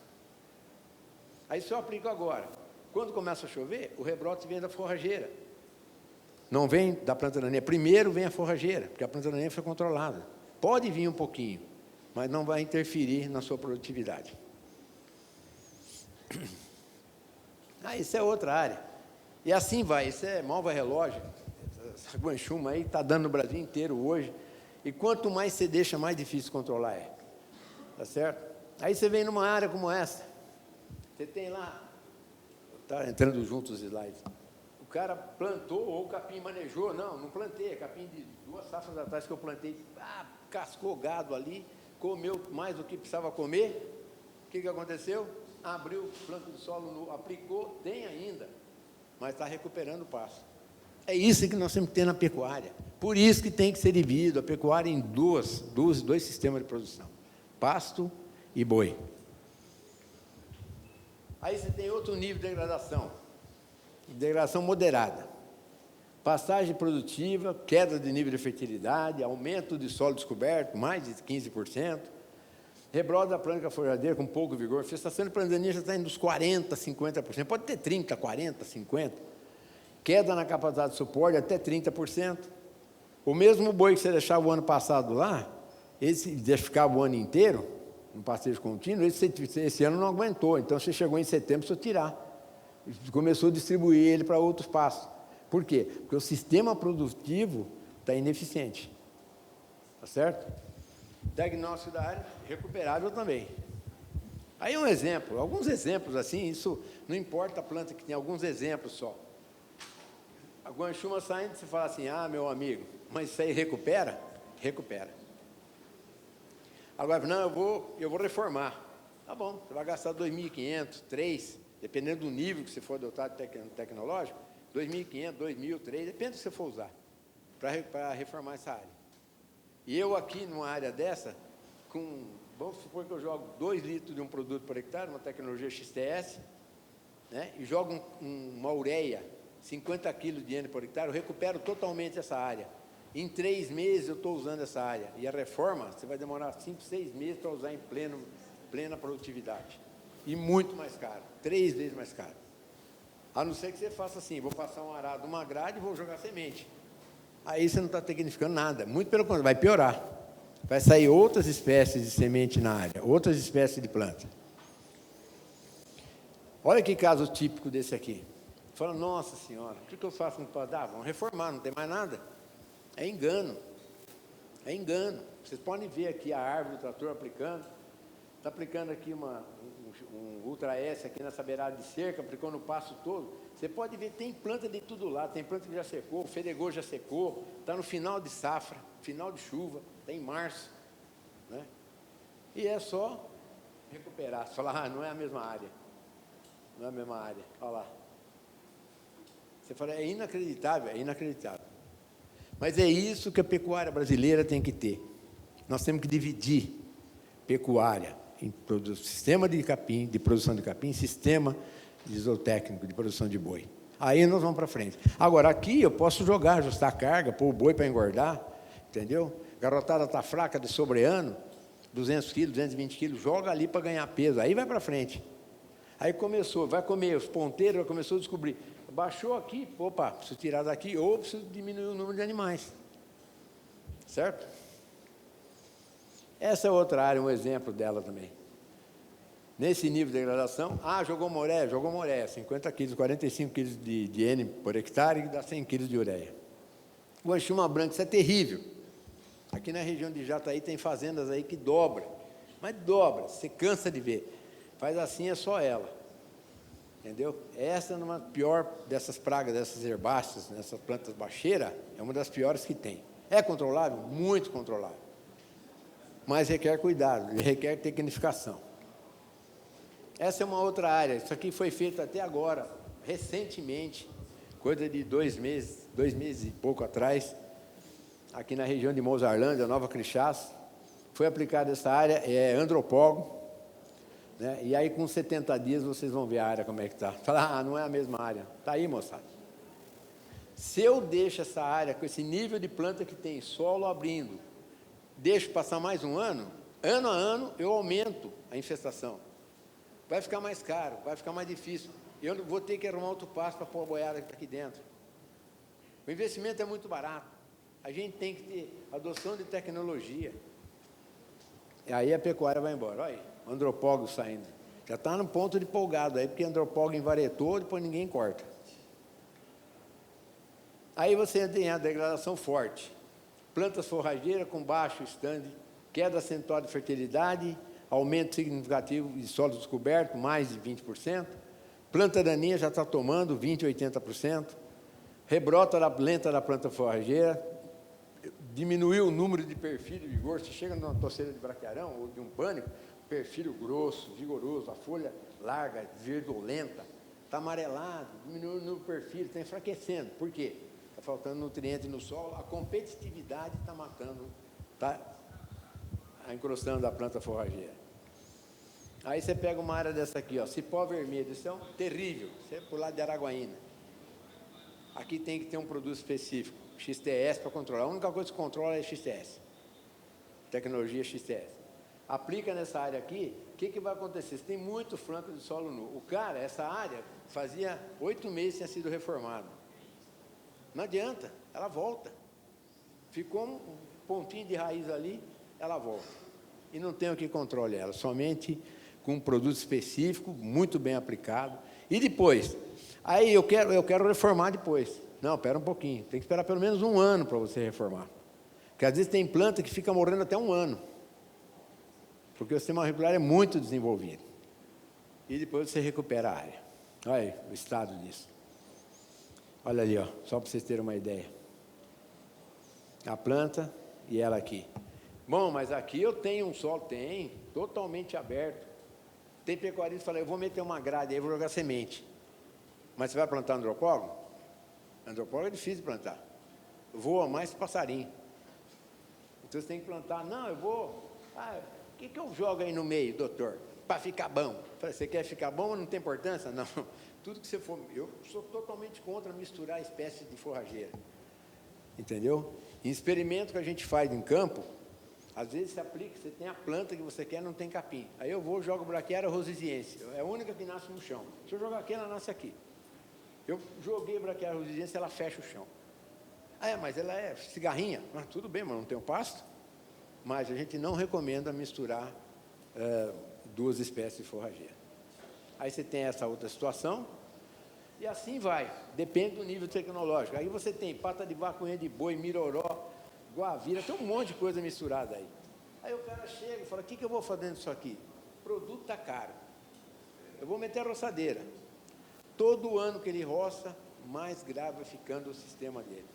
Aí se eu aplico agora, quando começa a chover, o rebrote vem da forrageira. Não vem da planta daninha, primeiro vem a forrageira, porque a planta daninha foi controlada. Pode vir um pouquinho, mas não vai interferir na sua produtividade. Isso é outra área. E assim vai, isso é malva relógio. Essa guanchuma aí está dando no Brasil inteiro hoje. E quanto mais você deixa, mais difícil controlar é. Tá certo? Aí você vem numa área como essa. Você tem lá, está entrando junto os slides. O cara plantou ou o capim manejou. Não plantei, é capim de 2 safras atrás que eu plantei. Cascou gado ali, comeu mais do que precisava comer. O que aconteceu? Abriu o flanco do solo, aplicou, tem ainda, mas está recuperando o pasto. É isso que nós temos que ter na pecuária. Por isso que tem que ser dividido a pecuária em dois sistemas de produção. Pasto e boi. Aí você tem outro nível de degradação. Degradação moderada. Passagem produtiva, queda de nível de fertilidade, aumento de solo descoberto, mais de 15%. Rebroda da planta forrageira com pouco vigor. Infestação de planta daninha já está indo dos 40%, 50%. Pode ter 30%, 40%, 50%. Queda na capacidade de suporte até 30%. O mesmo boi que você deixava o ano passado lá, esse ficava o ano inteiro, no pastejo contínuo, esse ano não aguentou. Então, você chegou em setembro, precisa tirar. Começou a distribuir ele para outros pastos. Por quê? Porque o sistema produtivo está ineficiente. Tá certo? Diagnóstico da área, recuperável também. Aí um exemplo, alguns exemplos assim, isso não importa a planta que tem, alguns exemplos só. A guanchuma saindo, você fala assim, meu amigo, mas isso aí recupera? Recupera. Agora, não, eu vou reformar. Tá bom, você vai gastar 2.500, 3, dependendo do nível que você for adotar tecnológico, 2.500, 2.000, 3, depende do que você for usar, para reformar essa área. E eu aqui, numa área dessa, vamos supor que eu jogo 2 litros de um produto por hectare, uma tecnologia XTS, né, e jogo uma ureia, 50 quilos de N por hectare, eu recupero totalmente essa área. Em 3 meses eu estou usando essa área. E a reforma, você vai demorar 5, 6 meses para usar em plena produtividade. E muito mais caro, 3 vezes mais caro. A não ser que você faça assim, vou passar um arado, uma grade e vou jogar semente. Aí você não está tecnificando nada, muito pelo contrário, vai piorar. Vai sair outras espécies de semente na área, outras espécies de planta. Olha que caso típico desse aqui. Fala, nossa senhora, o que eu faço para dar? Vamos reformar, não tem mais nada. É engano. É engano. Vocês podem ver aqui a árvore do trator aplicando. Está aplicando aqui um Ultra S aqui nessa beirada de cerca, aplicou no passo todo. Você pode ver, tem planta de tudo lá, tem planta que já secou, o fedegô já secou, está no final de safra, final de chuva, está em março. Né? E é só recuperar. Você fala, não é a mesma área. Não é a mesma área. Olha lá. Você fala, é inacreditável, é inacreditável. Mas é isso que a pecuária brasileira tem que ter. Nós temos que dividir pecuária em sistema de capim, de produção de capim, sistema de zootécnico de produção de boi. Aí nós vamos para frente. Agora, aqui eu posso jogar, ajustar a carga, pôr o boi para engordar, entendeu? Garotada está fraca de sobreano, 200 quilos, 220 quilos, joga ali para ganhar peso, aí vai para frente. Aí começou, vai comer os ponteiros, começou a descobrir. Baixou aqui, opa, preciso tirar daqui, ou preciso diminuir o número de animais. Certo? Essa é outra área, um exemplo dela também. Nesse nível de degradação, jogou moréia, 50 quilos, 45 quilos de N por hectare, que dá 100 quilos de ureia. O anchuma branca, isso é terrível. Aqui na região de Jataí tem fazendas aí que dobra, mas dobra, você cansa de ver. Faz assim, é só ela. Entendeu? Essa é uma pior dessas pragas, dessas herbáceas, dessas plantas bacheiras, é uma das piores que tem. É controlável? Muito controlável. Mas requer cuidado, requer tecnificação. Essa é uma outra área. Isso aqui foi feito até agora, recentemente, coisa de 2 meses e pouco atrás, aqui na região de Mozarlândia, Nova Crixás, foi aplicada essa área, é andropólogo. Né? E aí, com 70 dias, vocês vão ver a área como é que está. Fala, não é a mesma área. Está aí, moçada. Se eu deixo essa área com esse nível de planta que tem, solo abrindo, deixo passar mais um ano a ano, eu aumento a infestação. Vai ficar mais caro, vai ficar mais difícil. Eu vou ter que arrumar outro passo para pôr a boiada aqui dentro. O investimento é muito barato. A gente tem que ter adoção de tecnologia. E aí a pecuária vai embora. Olha aí. Andropólogo saindo. Já está no ponto de polgado aí, porque andropólogo envaretou, depois ninguém corta. Aí você tem a degradação forte. Plantas forrageiras com baixo stand, queda acentuada de fertilidade, aumento significativo de solo descoberto, mais de 20%. Planta daninha já está tomando 20%, 80%. Rebrota lenta da planta forrageira, diminuiu o número de perfil de vigor. Você chega numa toceira de braquiarão ou de um pânico, perfil grosso, vigoroso, a folha larga, verdolenta, está amarelado, diminuindo o número de perfil, está enfraquecendo. Por quê? Está faltando nutriente no solo, a competitividade está matando, está encrostando a planta forrageira. Aí você pega uma área dessa aqui, ó, cipó vermelho, isso é terrível, você é por lá de Araguaína. Aqui tem que ter um produto específico, XTS para controlar. A única coisa que controla é XTS, tecnologia XTS. Aplica nessa área aqui, o que vai acontecer? Você tem muito flanco de solo nu. O cara, essa área, fazia 8 meses que tinha sido reformado. Não adianta, ela volta. Ficou um pontinho de raiz ali, ela volta. E não tem o que controle ela, somente com um produto específico, muito bem aplicado. E depois, aí eu quero reformar depois. Não, espera um pouquinho, tem que esperar pelo menos 1 ano para você reformar. Porque às vezes tem planta que fica morrendo até 1 ano. Porque o sistema reticular é muito desenvolvido. E depois você recupera a área. Olha aí o estado disso. Olha ali, ó, só para vocês terem uma ideia. A planta e ela aqui. Bom, mas aqui eu tenho um solo, tem, totalmente aberto. Tem pecuarista que fala, eu vou meter uma grade aí, vou jogar semente. Mas você vai plantar andropólogo? Andropólogo é difícil de plantar. Voa mais que passarinho. Então você tem que plantar. Não, eu vou... o que eu jogo aí no meio, doutor? Para ficar bom. Falei, você quer ficar bom, mas não tem importância? Não. Tudo que você for... Eu sou totalmente contra misturar espécies de forrageira. Entendeu? Em experimento que a gente faz em campo, às vezes se aplica, você tem a planta que você quer, não tem capim. Aí eu vou, jogo Braquiária rosisiense. É a única que nasce no chão. Se eu jogar aqui, ela nasce aqui. Eu joguei Braquiária rosisiense, ela fecha o chão. Mas ela é cigarrinha. Tudo bem, mas não tem o pasto. Mas a gente não recomenda misturar 2 espécies de forrageira. Aí você tem essa outra situação, e assim vai, depende do nível tecnológico. Aí você tem pata de vaca, unha de boi, miroró, guavira, tem um monte de coisa misturada aí. Aí o cara chega e fala, o que eu vou fazer nisso aqui? O produto está caro. Eu vou meter a roçadeira. Todo ano que ele roça, mais grave vai ficando o sistema dele.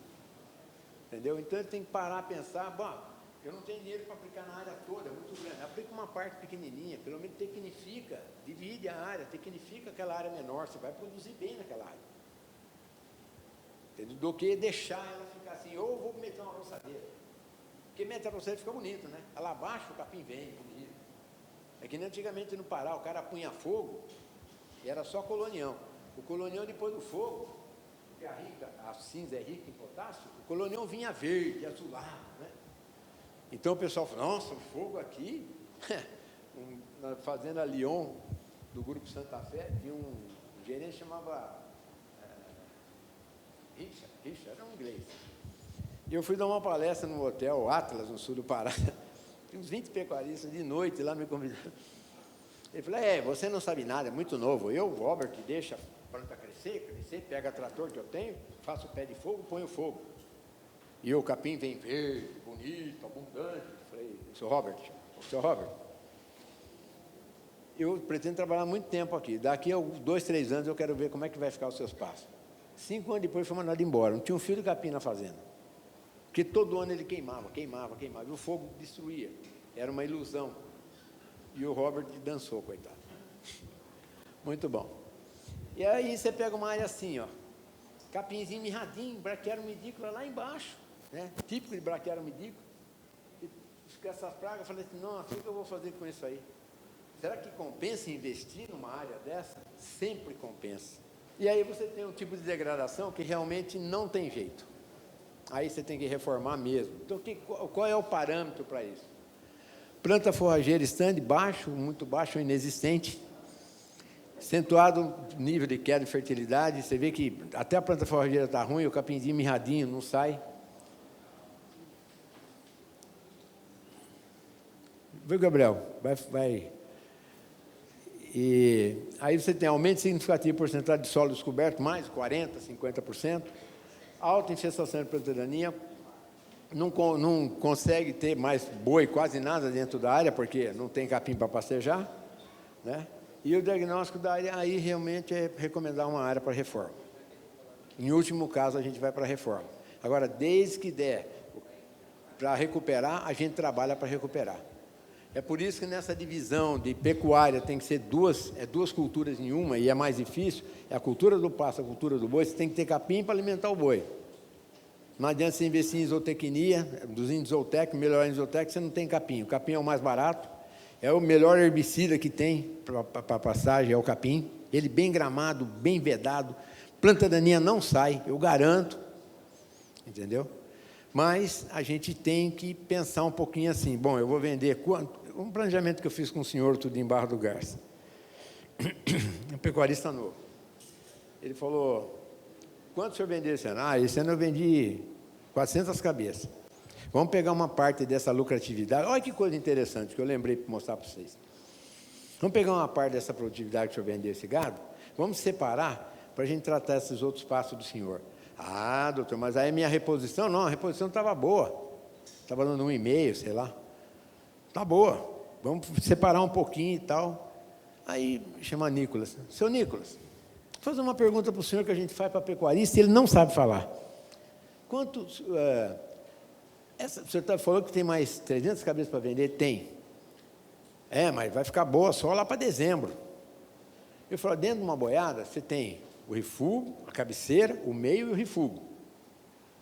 Entendeu? Então ele tem que parar a pensar, bom, eu não tenho dinheiro para aplicar na área toda, é muito grande. Aplica uma parte pequenininha, pelo menos tecnifica, divide a área, tecnifica aquela área menor, você vai produzir bem naquela área. Entendeu? Do que deixar ela ficar assim, ou vou meter uma roçadeira. Porque meter a roçadeira fica bonito, né? Lá abaixo o capim vem, bonito. É que nem antigamente no Pará, o cara punha fogo, e era só colonião. O colonião depois do fogo, porque a cinza é rica em potássio, o colonião vinha verde, azulado, né? Então o pessoal falou, nossa, o fogo aqui, na fazenda Lyon, do Grupo Santa Fé, tinha um gerente que chamava Richard, era um inglês. E eu fui dar uma palestra no hotel Atlas, no sul do Pará, tinha uns 20 pecuaristas de noite lá me convidando. Ele falou, você não sabe nada, é muito novo. Eu, Robert, deixa a planta crescer, pega trator que eu tenho, faço o pé de fogo, ponho fogo. E o capim vem verde, bonito, abundante. Eu falei, seu Robert, eu pretendo trabalhar muito tempo aqui. Daqui a 2, 3 anos eu quero ver como é que vai ficar os seus passos. 5 anos depois foi mandado embora. Não tinha um fio de capim na fazenda. Porque todo ano ele queimava. E o fogo destruía. Era uma ilusão. E o Robert dançou, coitado. Muito bom. E aí você pega uma área assim, ó. Capinzinho mirradinho, braquiária umidícola lá embaixo. Né? Típico de braquiária umidícola. E com essas pragas, eu falei assim, nossa, o que eu vou fazer com isso aí? Será que compensa investir numa área dessa? Sempre compensa. E aí você tem um tipo de degradação que realmente não tem jeito. Aí você tem que reformar mesmo. Então, qual é o parâmetro para isso? Planta forrageira stand baixo, muito baixo, inexistente. Acentuado nível de queda de fertilidade. Você vê que até a planta forrageira está ruim, o capinzinho mirradinho não sai. Viu, Gabriel? Vai. E aí você tem aumento significativo de porcentagem de solo descoberto, mais 40%, 50%. Alta infestação de planta daninha. Não consegue ter mais boi, quase nada dentro da área, porque não tem capim para pastejar, né? E o diagnóstico da área, aí realmente é recomendar uma área para reforma. Em último caso, a gente vai para a reforma. Agora, desde que der para recuperar, a gente trabalha para recuperar. É por isso que nessa divisão de pecuária tem que ser duas culturas em uma, e é mais difícil, é a cultura do pasto, a cultura do boi, você tem que ter capim para alimentar o boi. Não adianta você investir em zootecnia, dos índios zootec, melhorar em zootec, você não tem capim. O capim é o mais barato, é o melhor herbicida que tem para pastagem, é o capim. Ele bem gramado, bem vedado. Planta daninha não sai, eu garanto. Entendeu? Mas a gente tem que pensar um pouquinho assim, bom, eu vou vender quanto? Um planejamento que eu fiz com o senhor, tudo em Barra do Garça. Um pecuarista novo. Ele falou... Quanto o senhor vendeu esse ano? Esse ano eu vendi 400 cabeças. Vamos pegar uma parte dessa lucratividade. Olha que coisa interessante que eu lembrei para mostrar para vocês. Vamos pegar uma parte dessa produtividade que o senhor vendeu esse gado, vamos separar para a gente tratar esses outros pastos do senhor. Ah, doutor, mas aí minha reposição, não, a reposição estava boa. Estava dando 1,5, sei lá. Está boa. Vamos separar um pouquinho e tal. Aí chama Nicolas. Seu Nicolas, vou fazer uma pergunta para o senhor que a gente faz para pecuarista e ele não sabe falar. Quantos... o senhor falou que tem mais 300 cabeças para vender? Tem. Mas vai ficar boa só lá para dezembro. Eu falo, dentro de uma boiada, você tem o refúgio, a cabeceira, o meio e o refúgio.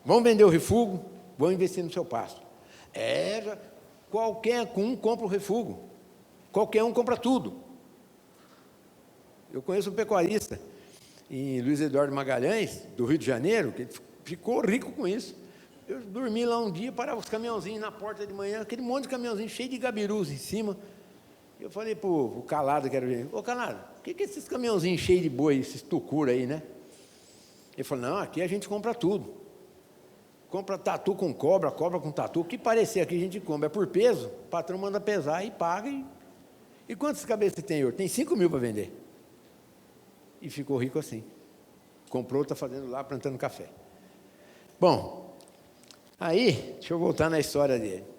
Vamos vender o refúgio, vamos investir no seu pasto. Qualquer um compra o refúgio. Qualquer um compra tudo. Eu conheço um pecuarista em Luiz Eduardo Magalhães, do Rio de Janeiro, que ficou rico com isso. Eu dormi lá um dia, parava os caminhãozinhos na porta de manhã, aquele monte de caminhãozinho cheio de gabirus em cima. Eu falei para o Calado, que era o... Ô, Calado, o que é esses caminhãozinhos cheios de boi, esses tucura aí, né? Ele falou, não, aqui a gente compra tudo. Compra tatu com cobra, cobra com tatu. O que parecer aqui a gente compra. É por peso, o patrão manda pesar e paga. E quantas cabeças você tem hoje? Tem 5.000 para vender. E ficou rico assim. Comprou, está fazendo lá, plantando café. Bom, aí, deixa eu voltar na história dele.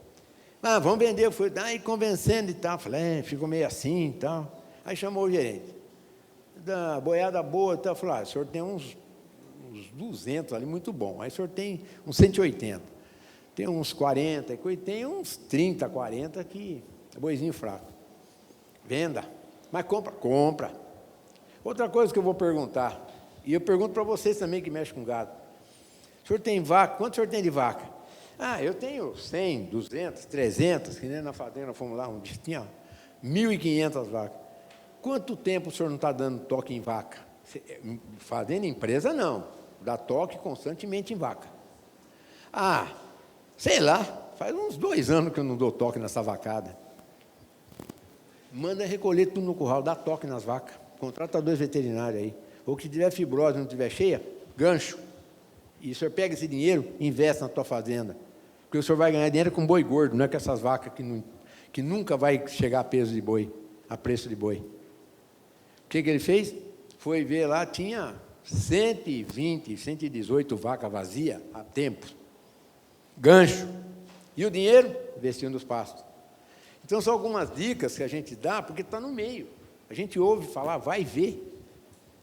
Vamos vender, eu fui aí convencendo e tal. Falei, ficou meio assim e tal. Aí chamou o gerente. Da boiada boa e tal. Falou, o senhor tem uns 200 ali, muito bom. Aí o senhor tem uns 180. Tem uns 40, e tem uns 30, 40 que é boizinho fraco. Venda. Mas compra? Compra. Outra coisa que eu vou perguntar, e eu pergunto para vocês também que mexem com gado. O senhor tem vaca? Quanto o senhor tem de vaca? Eu tenho 100, 200, 300, que nem na fazenda fomos lá, onde tinha 1.500 vacas. Quanto tempo o senhor não está dando toque em vaca? Fazenda empresa, não. Dá toque constantemente em vaca. Sei lá, faz uns 2 anos que eu não dou toque nessa vacada. Manda recolher tudo no curral, dá toque nas vacas. Contrata 2 veterinários aí. Ou que tiver fibrose, não tiver cheia, gancho. E o senhor pega esse dinheiro e investe na tua fazenda. Porque o senhor vai ganhar dinheiro com boi gordo, não é com essas vacas que nunca vai chegar a peso de boi, a preço de boi. O que ele fez? Foi ver lá, tinha 120, 118 vacas vazias há tempo. Gancho. E o dinheiro? Investiu nos pastos. Então, são algumas dicas que a gente dá, porque está no meio. A gente ouve falar, vai ver.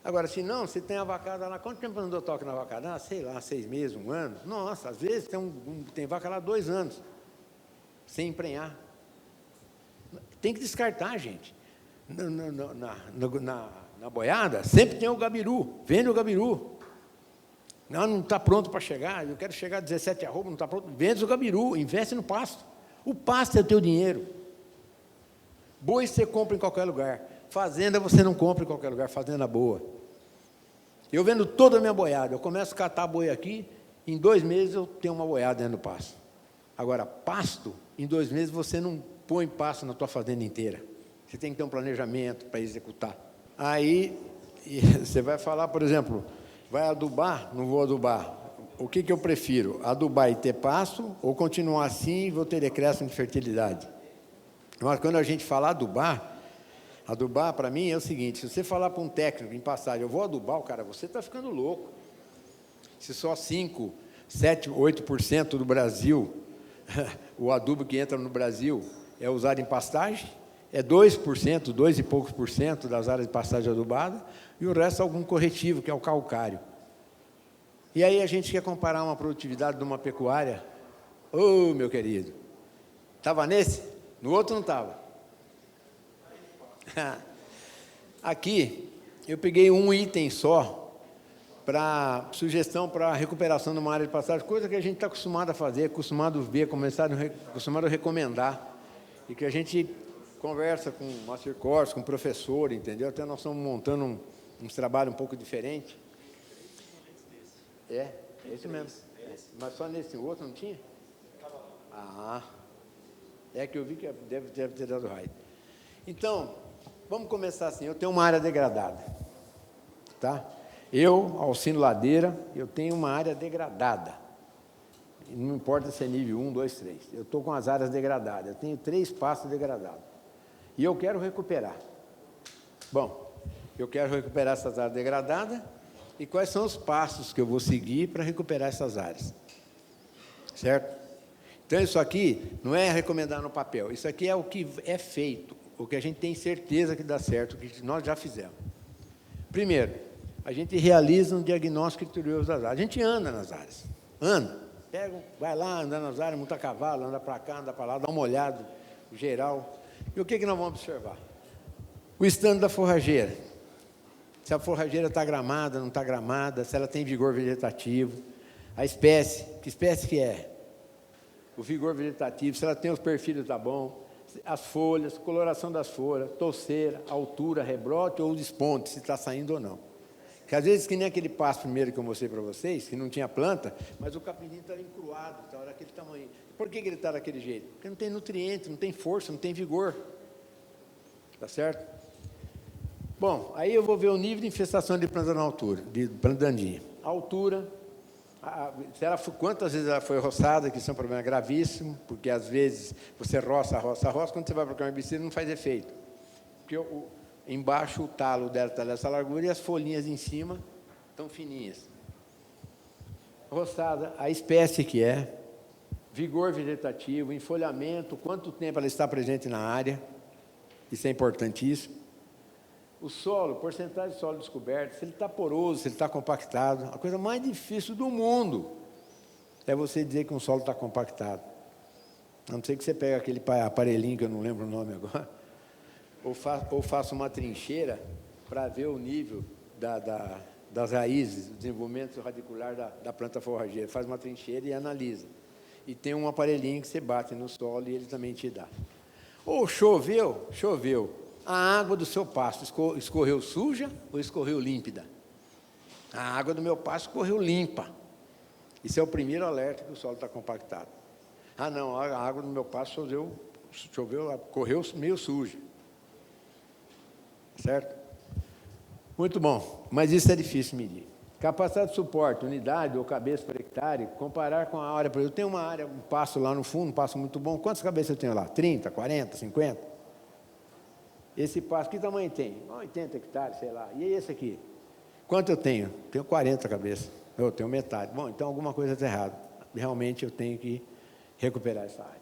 Agora, se não, você tem a vacada lá, quanto tempo não deu toque na vacada? Sei lá, 6 meses, 1 ano. Nossa, às vezes tem vaca lá 2 anos, sem emprenhar. Tem que descartar, gente. Na boiada, sempre tem o gabiru, vende o gabiru. Não está pronto para chegar, eu quero chegar a 17 arroba, não está pronto, vende o gabiru, investe no pasto. O pasto é o teu dinheiro. Boi você compra em qualquer lugar. Fazenda você não compra em qualquer lugar, fazenda boa. Eu vendo toda a minha boiada, eu começo a catar boi aqui, em 2 meses eu tenho uma boiada dentro do pasto. Agora, pasto, em 2 meses você não põe pasto na tua fazenda inteira. Você tem que ter um planejamento para executar. Aí, você vai falar, por exemplo, vai adubar? Não vou adubar. O que eu prefiro? Adubar e ter pasto, ou continuar assim e vou ter decréscimo de fertilidade? Mas quando a gente fala adubar para mim é o seguinte, se você falar para um técnico em passagem, eu vou adubar, o cara, você está ficando louco. Se só 5, 7, 8% do Brasil, o adubo que entra no Brasil é usado em pastagem, é 2%, 2 e poucos por cento das áreas de pastagem adubada, e o resto é algum corretivo, que é o calcário. E aí a gente quer comparar uma produtividade de uma pecuária. Ô, meu querido, estava nesse? No outro não estava. Aqui, eu peguei um item só, para sugestão para recuperação de uma área de pastagem, coisa que a gente está acostumado a fazer, acostumado a ver, acostumado a recomendar, e que a gente conversa com o Master Course, com o professor, entendeu? Até nós estamos montando uns trabalhos um pouco diferentes. É esse mesmo. Mas só nesse outro não tinha? É que eu vi que deve ter dado raio. Então, vamos começar assim. Eu tenho uma área degradada, tá? Eu, Alcino Ladeira, eu tenho uma área degradada. não importa se é nível 1, 2, 3. Eu estou com as áreas degradadas, eu tenho 3 pastos degradados. E eu quero recuperar. Bom, eu quero recuperar essas áreas degradadas, e quais são os passos que eu vou seguir para recuperar essas áreas? Certo? Então, isso aqui não é recomendar no papel, isso aqui é o que é feito, o que a gente tem certeza que dá certo, o que nós já fizemos. Primeiro, a gente realiza um diagnóstico criterioso das áreas. A gente anda nas áreas, vai lá, anda nas áreas, monta cavalo, anda para cá, anda para lá, dá uma olhada geral. E o que nós vamos observar? O estado da forrageira. Se a forrageira está gramada, não está gramada, se ela tem vigor vegetativo. A espécie, que espécie que é? O vigor vegetativo, se ela tem os perfis, está bom. As folhas, coloração das folhas, touceira, altura, rebrote ou desponte, se está saindo ou não. Porque às vezes, que nem aquele passo primeiro que eu mostrei para vocês, que não tinha planta, mas o capim estava encruado, estava daquele tamanho. Por que ele está daquele jeito? Porque não tem nutriente, não tem força, não tem vigor. Tá certo? Bom, aí eu vou ver o nível de infestação de planta na altura, de planta daninha. A altura, quantas vezes ela foi roçada, que isso é um problema gravíssimo, porque às vezes você roça, quando você vai aplicar um herbicida não faz efeito. Porque embaixo o talo dela está dessa largura e as folhinhas em cima estão fininhas. Roçada, a espécie que é, vigor vegetativo, enfolhamento, quanto tempo ela está presente na área, isso é importantíssimo. O solo, porcentagem de solo descoberto, se ele está poroso, se ele está compactado. A coisa mais difícil do mundo é você dizer que um solo está compactado. A não ser que você pegue aquele aparelhinho, que eu não lembro o nome agora, ou faça uma trincheira para ver o nível das raízes, o desenvolvimento radicular da planta forrageira. Faz uma trincheira e analisa. E tem um aparelhinho que você bate no solo e ele também te dá. Ou choveu. A água do seu pasto escorreu suja ou escorreu límpida? A água do meu pasto escorreu limpa. Isso é o primeiro alerta que o solo está compactado. Ah, não, a água do meu pasto correu meio suja. Certo? Muito bom, mas isso é difícil medir. Capacidade de suporte, unidade ou cabeça por hectare, comparar com a área. Eu tenho uma área, um pasto lá no fundo, um pasto muito bom. Quantas cabeças eu tenho lá? 30, 40, 50? Esse pasto, que tamanho tem? 80 hectares, sei lá. E esse aqui? Quanto eu tenho? Tenho 40 cabeças. Eu tenho metade. Bom, então alguma coisa está errada. Realmente eu tenho que recuperar essa área.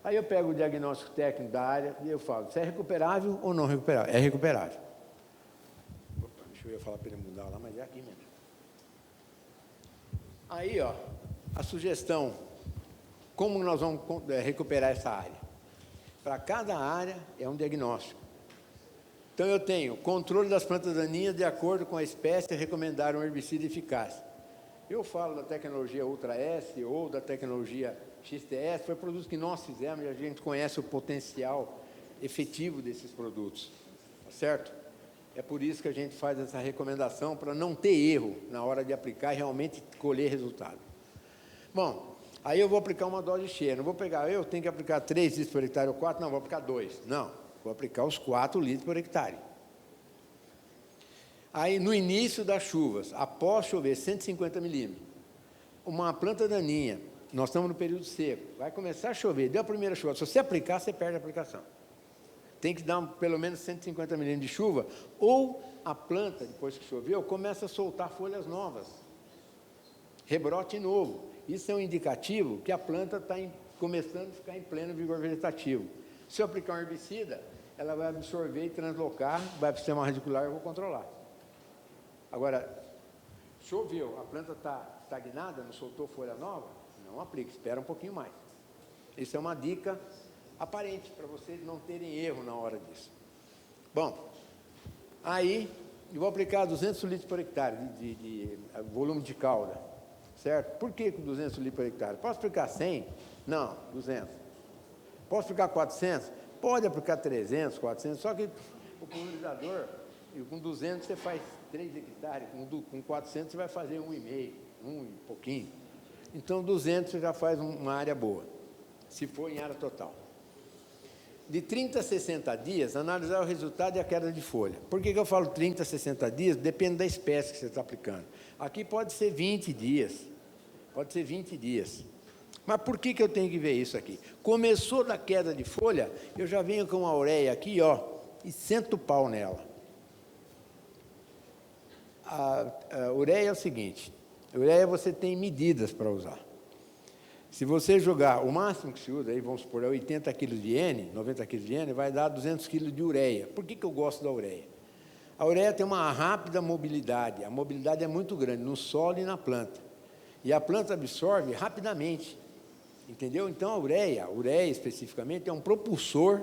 Aí eu pego o diagnóstico técnico da área e eu falo, se é recuperável ou não recuperável? É recuperável. Opa, deixa eu falar para ele mudar lá, mas é aqui mesmo. Aí, ó, a sugestão, como nós vamos recuperar essa área? Para cada área é um diagnóstico. Então, eu tenho controle das plantas daninhas de acordo com a espécie e recomendar um herbicida eficaz. Eu falo da tecnologia Ultra S ou da tecnologia XTS, foi produtos que nós fizemos e a gente conhece o potencial efetivo desses produtos. Certo? É por isso que a gente faz essa recomendação, para não ter erro na hora de aplicar e realmente colher resultado. Bom, aí eu vou aplicar uma dose cheia. Não vou pegar, eu tenho que aplicar 3 litros por hectare ou 4, não, vou aplicar 2. Não, vou aplicar os 4 litros por hectare. Aí, no início das chuvas, após chover 150 milímetros, uma planta daninha, nós estamos no período seco, vai começar a chover, deu a primeira chuva, se você aplicar, você perde a aplicação. Tem que dar pelo menos 150 milímetros de chuva, ou a planta, depois que choveu, começa a soltar folhas novas, rebrote novo. Isso é um indicativo que a planta está começando a ficar em pleno vigor vegetativo. Se eu aplicar um herbicida, ela vai absorver e translocar, vai para o sistema radicular e eu vou controlar. Agora, choveu, a planta está estagnada, não soltou folha nova, não aplica, espera um pouquinho mais. Isso é uma dica aparente, para vocês não terem erro na hora disso. Bom, aí eu vou aplicar 200 litros por hectare de volume de cauda, certo? Por que com 200 litros por hectare? Posso aplicar 100? Não, 200. Posso aplicar 400? Pode aplicar 300, 400, só que o pulverizador, com 200 você faz 3 hectares, com 400 você vai fazer 1,5, um e pouquinho. Então, 200 você já faz uma área boa, se for em área total. De 30 a 60 dias, analisar o resultado e a queda de folha. Por que eu falo 30 a 60 dias? Depende da espécie que você está aplicando. Aqui pode ser 20 dias, pode ser 20 dias. Mas por que eu tenho que ver isso aqui? Começou da queda de folha, eu já venho com a ureia aqui, ó, e sento o pau nela. A ureia é o seguinte, a ureia você tem medidas para usar. Se você jogar, o máximo que se usa, aí vamos supor, é 80 kg de N, 90 kg de N, vai dar 200 kg de ureia. Por que eu gosto da ureia? A ureia tem uma rápida mobilidade, a mobilidade é muito grande no solo e na planta. E a planta absorve rapidamente, entendeu? Então, a ureia especificamente, é um propulsor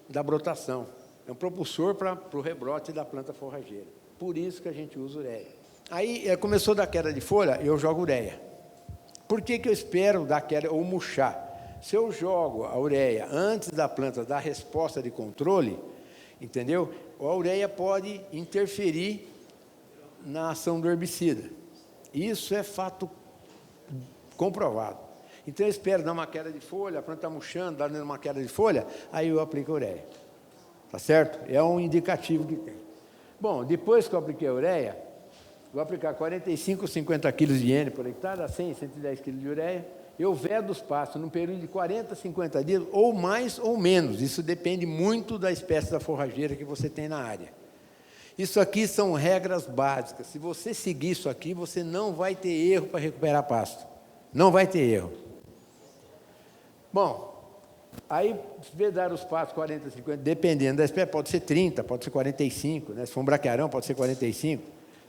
da brotação, é um propulsor para o rebrote da planta forrageira. Por isso que a gente usa ureia. Aí, começou da queda de folha, eu jogo ureia. Por que eu espero dar queda ou murchar? Se eu jogo a ureia antes da planta dar resposta de controle, entendeu? A ureia pode interferir na ação do herbicida. Isso é fato comprovado. Então, eu espero dar uma queda de folha, a planta está murchando, dando uma queda de folha, aí eu aplico a ureia. Tá certo? É um indicativo que tem. Bom, depois que eu apliquei a ureia, vou aplicar 45, 50 quilos de N por hectare, dá 100, 110 quilos de ureia. Eu vedo os pastos num período de 40, 50 dias, ou mais ou menos. Isso depende muito da espécie da forrageira que você tem na área. Isso aqui são regras básicas. Se você seguir isso aqui, você não vai ter erro para recuperar pasto. Não vai ter erro. Bom, aí vedar os pastos 40, 50, dependendo da espécie, pode ser 30, pode ser 45, né? Se for um braquiarão, pode ser 45.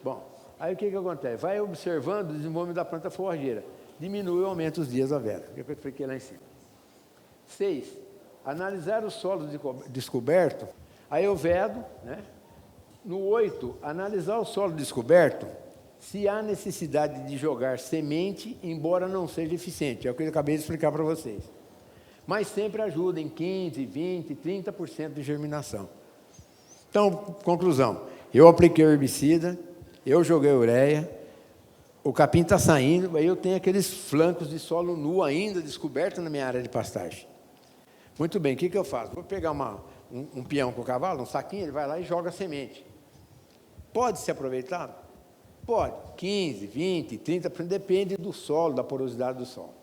Bom, aí o que acontece? Vai observando o desenvolvimento da planta forrageira. Diminui ou aumenta os dias da veda, que eu expliquei lá em cima. 6. Analisar os solos descobertos. Aí eu vedo, né? No 8, analisar o solo descoberto, se há necessidade de jogar semente, embora não seja eficiente. É o que eu acabei de explicar para vocês. Mas sempre ajuda em 15, 20, 30% de germinação. Então, conclusão. Eu apliquei o herbicida, eu joguei ureia, o capim está saindo, aí eu tenho aqueles flancos de solo nu ainda descoberto na minha área de pastagem. Muito bem, o que eu faço? Vou pegar um peão com o cavalo, um saquinho, ele vai lá e joga a semente. Pode ser aproveitado? Pode. 15, 20, 30%, depende do solo, da porosidade do solo.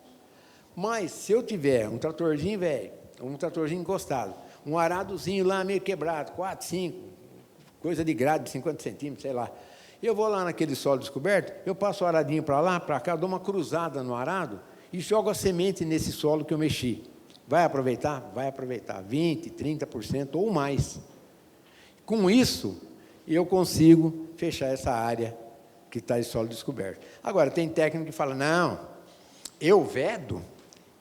Mas, se eu tiver um tratorzinho velho, um tratorzinho encostado, um aradozinho lá meio quebrado, 4, 5, coisa de grade de 50 centímetros, sei lá, eu vou lá naquele solo descoberto, eu passo o aradinho para lá, para cá, dou uma cruzada no arado e jogo a semente nesse solo que eu mexi. Vai aproveitar? Vai aproveitar. 20%, 30% ou mais. Com isso, eu consigo fechar essa área que está de solo descoberto. Agora, tem técnico que fala, não, eu vedo,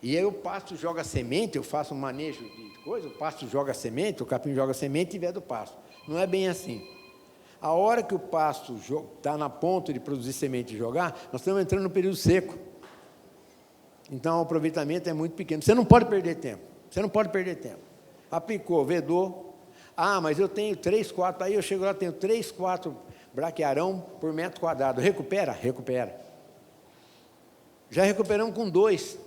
e aí o pasto joga semente, eu faço um manejo de coisa, o pasto joga semente, o capim joga semente e vedo o pasto. Não é bem assim. A hora que o pasto está na ponta de produzir semente e jogar, nós estamos entrando no período seco. Então, o aproveitamento é muito pequeno. Você não pode perder tempo. Você não pode perder tempo. Aplicou, vedou. Ah, mas eu tenho 3, 4, aí eu chego lá, tenho 3, 4 braquiarão por metro quadrado. Recupera? Recupera. Já recuperamos com 2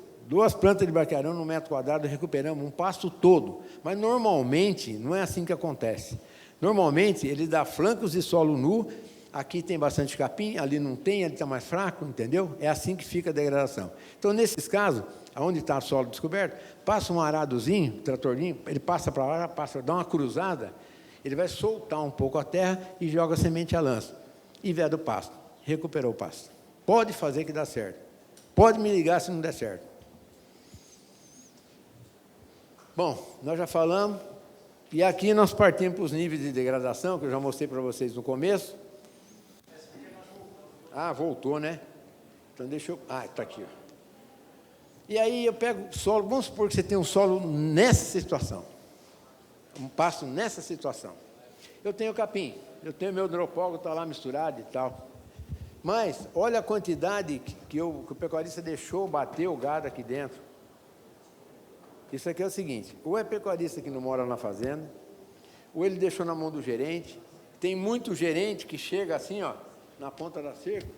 plantas de braquiarão no metro quadrado, recuperamos um pasto todo. Mas, normalmente, não é assim que acontece. Normalmente, ele dá flancos de solo nu, aqui tem bastante capim, ali não tem, ali está mais fraco, entendeu? É assim que fica a degradação. Então, nesses casos, onde está o solo descoberto, passa um aradozinho, tratorzinho, ele passa para lá, dá uma cruzada, ele vai soltar um pouco a terra e joga a semente a lanço. E veda o pasto. Recuperou o pasto. Pode fazer que dá certo. Pode me ligar se não der certo. Bom, nós já falamos, e aqui nós partimos para os níveis de degradação, que eu já mostrei para vocês no começo. Ah, voltou, né? Então deixa eu... Ah, está aqui. Ó. E aí eu pego solo, vamos supor que você tem um solo nessa situação. Um pasto nessa situação. Eu tenho capim, eu tenho meu dropólogo, está lá misturado e tal. Mas, olha a quantidade que o pecuarista deixou bater o gado aqui dentro. Isso aqui é o seguinte, ou é pecuarista que não mora na fazenda, ou ele deixou na mão do gerente. Tem muito gerente que chega assim, ó, na ponta da cerca.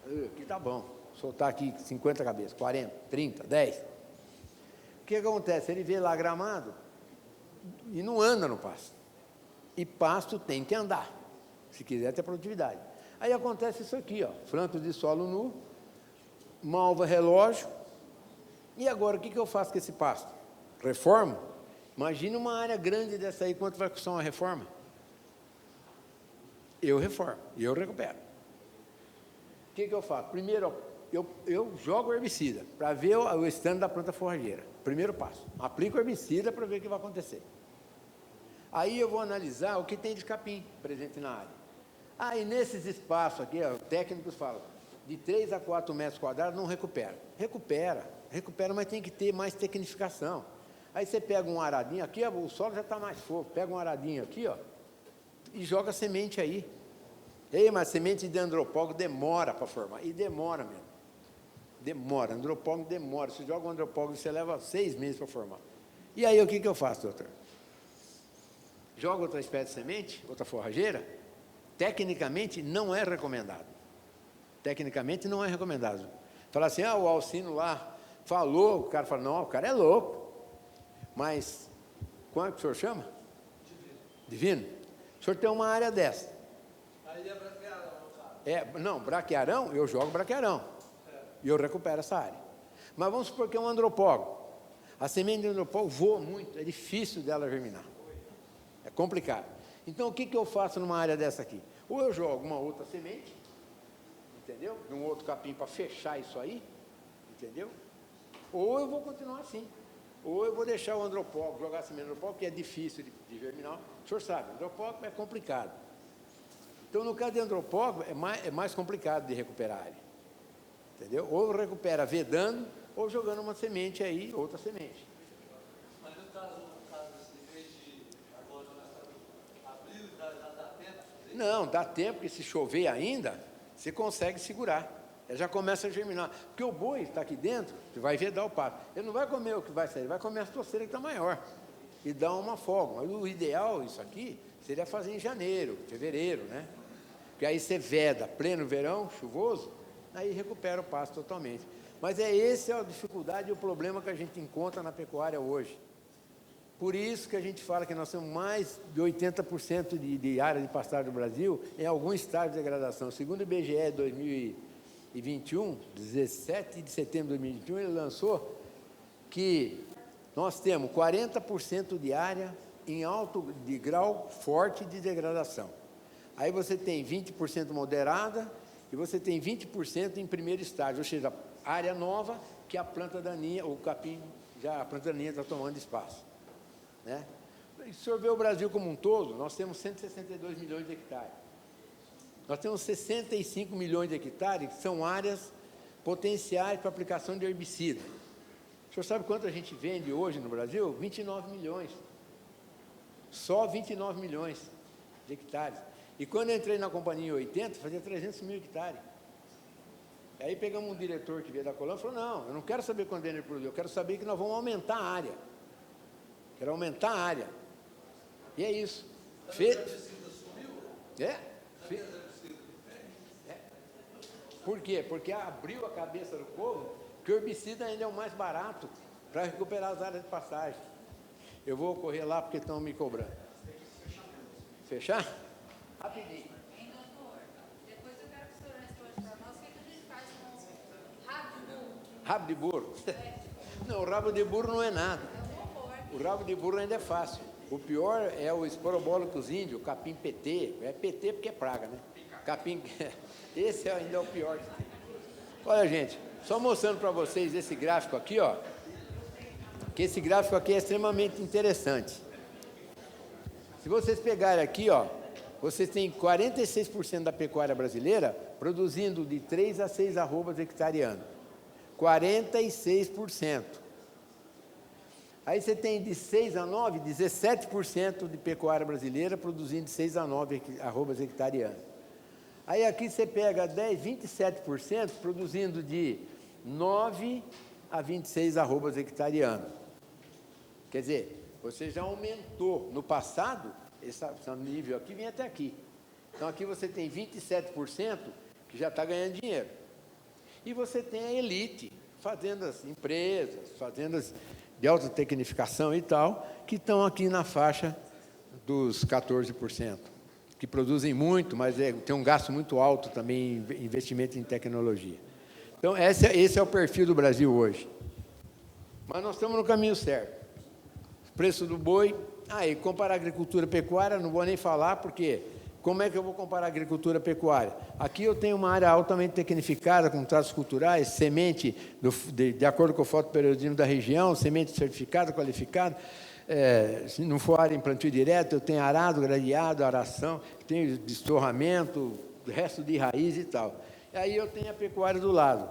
Aqui tá bom, soltar aqui 50 cabeças, 40, 30, 10. O que acontece? Ele vê lá gramado e não anda no pasto. E pasto tem que andar, se quiser ter produtividade. Aí acontece isso aqui, ó, flancos de solo nu, malva relógio. E agora, o que eu faço com esse pasto? Reformo? Imagine uma área grande dessa aí, quanto vai custar uma reforma? Eu reformo, e eu recupero. O que eu faço? Primeiro, eu jogo herbicida, para ver o estado da planta forrageira. Primeiro passo, aplico herbicida para ver o que vai acontecer. Aí eu vou analisar o que tem de capim presente na área. Aí nesses espaços aqui, técnicos falam, de 3 a 4 metros quadrados não recupera. Recupera, mas tem que ter mais tecnificação. Aí você pega um aradinho aqui, o solo já está mais fofo, pega um aradinho aqui, ó, e joga semente aí. Ei, mas semente de andropólogo demora para formar, e demora mesmo. Demora, andropólogo demora. Você joga um andropólogo, você leva 6 meses para formar. E aí o que eu faço, doutor? Joga outra espécie de semente, outra forrageira? Tecnicamente não é recomendado. Tecnicamente não é recomendado. Fala assim, o Alcino lá falou, o cara fala, não, o cara é louco. Mas, como é que o senhor chama? Divino. O senhor tem uma área dessa. Aí é braquearão, cara. Não, braquearão, eu jogo braquearão. E eu recupero essa área. Mas vamos supor que é um andropólogo. A semente de andropólogo voa muito, é difícil dela germinar. É complicado. Então, o que eu faço numa área dessa aqui? Ou eu jogo uma outra semente, entendeu? Um outro capim para fechar isso aí, entendeu? Ou eu vou continuar assim. Ou eu vou deixar o andropólogo, jogar a semente de andropólogo, que é difícil de germinar. O senhor sabe, andropólogo é complicado. Então, no caso de andropólogo, é mais complicado de recuperar a área. Entendeu? Ou recupera vedando, ou jogando uma semente aí, outra semente. Mas no caso desse de agora abril, dá tempo? Não, dá tempo, porque se chover ainda, você consegue segurar. Ele já começa a germinar. Porque o boi está aqui dentro, você vai vedar o pasto. Ele não vai comer o que vai sair, ele vai comer a torceira que está maior. E dá uma folga. Mas o ideal, isso aqui, seria fazer em janeiro, fevereiro, né? Porque aí você veda, pleno verão, chuvoso, aí recupera o pasto totalmente. Mas essa é a dificuldade e o problema que a gente encontra na pecuária hoje. Por isso que a gente fala que nós temos mais de 80% de área de pastagem do Brasil em algum estágio de degradação. Segundo o IBGE 2021, 17 de setembro de 2021, ele lançou que nós temos 40% de área em alto de grau forte de degradação. Aí você tem 20% moderada e você tem 20% em primeiro estágio, ou seja, área nova que a planta daninha, o capim, já a planta daninha está tomando espaço. Né? E se o senhor vê o Brasil como um todo, nós temos 162 milhões de hectares. Nós temos 65 milhões de hectares que são áreas potenciais para aplicação de herbicida. O senhor sabe quanto a gente vende hoje no Brasil? 29 milhões. Só 29 milhões de hectares. E quando eu entrei na companhia em 80, fazia 300 mil hectares. Aí pegamos um diretor que veio da Colômbia e falou, não, eu não quero saber quando ele produziu, eu quero saber que nós vamos aumentar a área. Quero aumentar a área. E é isso. Por quê? Porque abriu a cabeça do povo que o herbicida ainda é o mais barato para recuperar as áreas de pastagem. Eu vou correr lá porque estão me cobrando. Fechar? Rapidinho. Hein, doutor? Depois eu quero que o senhor responda para nós o que a gente faz com rabo de burro. Rabo de burro? Não, o rabo de burro não é nada. É um horror. O rabo de burro ainda é fácil. O pior é o esporobólicos índio, o capim PT. É PT porque é praga, né? Capim... Esse ainda é o pior. Olha, gente, só mostrando para vocês esse gráfico aqui, ó. Que esse gráfico aqui é extremamente interessante. Se vocês pegarem aqui, ó, vocês têm 46% da pecuária brasileira produzindo de 3 a 6 arrobas hectare ano. 46%. Aí você tem de 6 a 9, 17% de pecuária brasileira produzindo de 6 a 9 arrobas hectare ano. Aí aqui você pega 10, 27% produzindo de 9 a 26 arrobas hectare ano. Quer dizer, você já aumentou. No passado, esse nível aqui vem até aqui. Então, aqui você tem 27% que já está ganhando dinheiro. E você tem a elite, fazendas, empresas, fazendas de alta tecnificação e tal, que estão aqui na faixa dos 14%, que produzem muito, mas tem um gasto muito alto também em investimento em tecnologia. Então, esse é o perfil do Brasil hoje. Mas nós estamos no caminho certo. O preço do boi, e comparar agricultura e pecuária, não vou nem falar, porque como é que eu vou comparar agricultura e pecuária? Aqui eu tenho uma área altamente tecnificada, com tratos culturais, semente de acordo com o fotoperiodismo da região, semente certificada, qualificada. Se não for área em plantio direto, eu tenho arado, gradeado, aração, tenho destorramento, resto de raiz e tal. E aí eu tenho a pecuária do lado.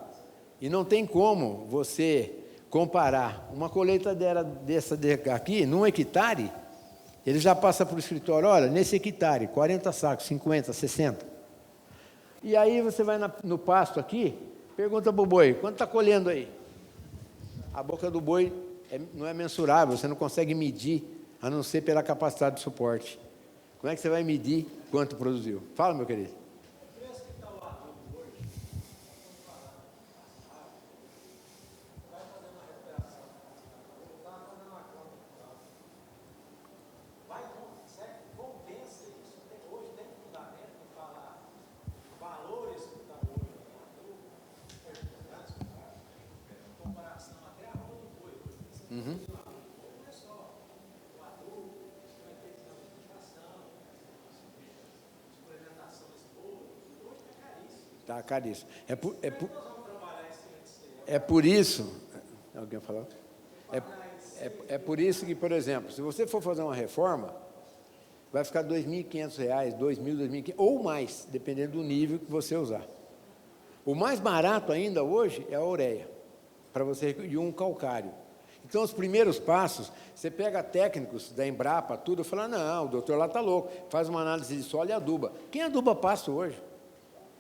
E não tem como você comparar uma colheita dessa aqui, num hectare, ele já passa para o escritório, olha, nesse hectare, 40 sacos, 50, 60. E aí você vai no pasto aqui, pergunta para o boi, quanto está colhendo aí? A boca do boi não é mensurável, você não consegue medir, a não ser pela capacidade de suporte. Como é que você vai medir quanto produziu? Fala, meu querido. Está caríssimo. É por isso... Alguém falou? É por isso que, por exemplo, se você for fazer uma reforma, vai ficar R$ 2.500, R$ 2.000, R$ 2.500, ou mais, dependendo do nível que você usar. O mais barato ainda hoje é a ureia, para você e um calcário. Então, os primeiros passos, você pega técnicos da Embrapa, tudo, e fala, não, o doutor lá está louco, faz uma análise de solo e aduba. Quem aduba pasto hoje?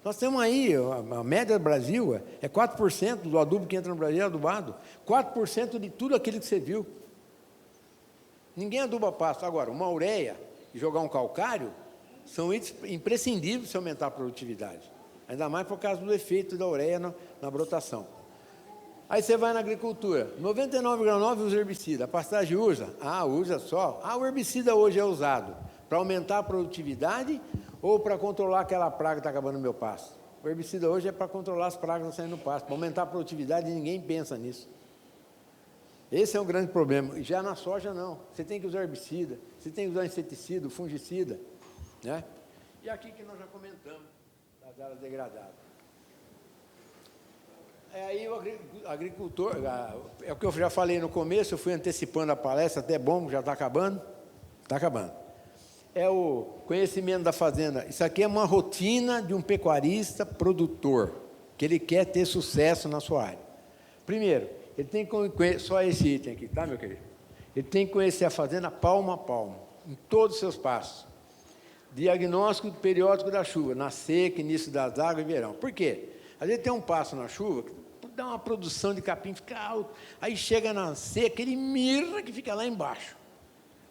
Nós temos aí, a média do Brasil é 4% do adubo que entra no Brasil é adubado. 4% de tudo aquilo que você viu. Ninguém aduba pasto. Agora, uma ureia e jogar um calcário são imprescindíveis se aumentar a produtividade. Ainda mais por causa do efeito da ureia na brotação. Aí você vai na agricultura, 99,9% usa herbicida. A pastagem usa? Usa só. O herbicida hoje é usado para aumentar a produtividade ou para controlar aquela praga que está acabando no meu pasto. O herbicida hoje é para controlar as pragas que estão saindo no pasto, para aumentar a produtividade, e ninguém pensa nisso. Esse é um grande problema. E já na soja, não. Você tem que usar herbicida, você tem que usar inseticida, fungicida. Né? E aqui que nós já comentamos, das áreas degradadas. Aí o agricultor, é o que eu já falei no começo, eu fui antecipando a palestra, até bom, já está acabando. Está acabando. É o conhecimento da fazenda. Isso aqui é uma rotina de um pecuarista produtor, que ele quer ter sucesso na sua área. Primeiro, ele tem que conhecer, só esse item aqui, tá, meu querido? Ele tem que conhecer a fazenda palmo a palmo, em todos os seus passos. Diagnóstico periódico da chuva, na seca, início das águas e verão. Por quê? Às vezes tem um passo na chuva, que dá uma produção de capim, fica alto, aí chega na seca, ele mirra que fica lá embaixo.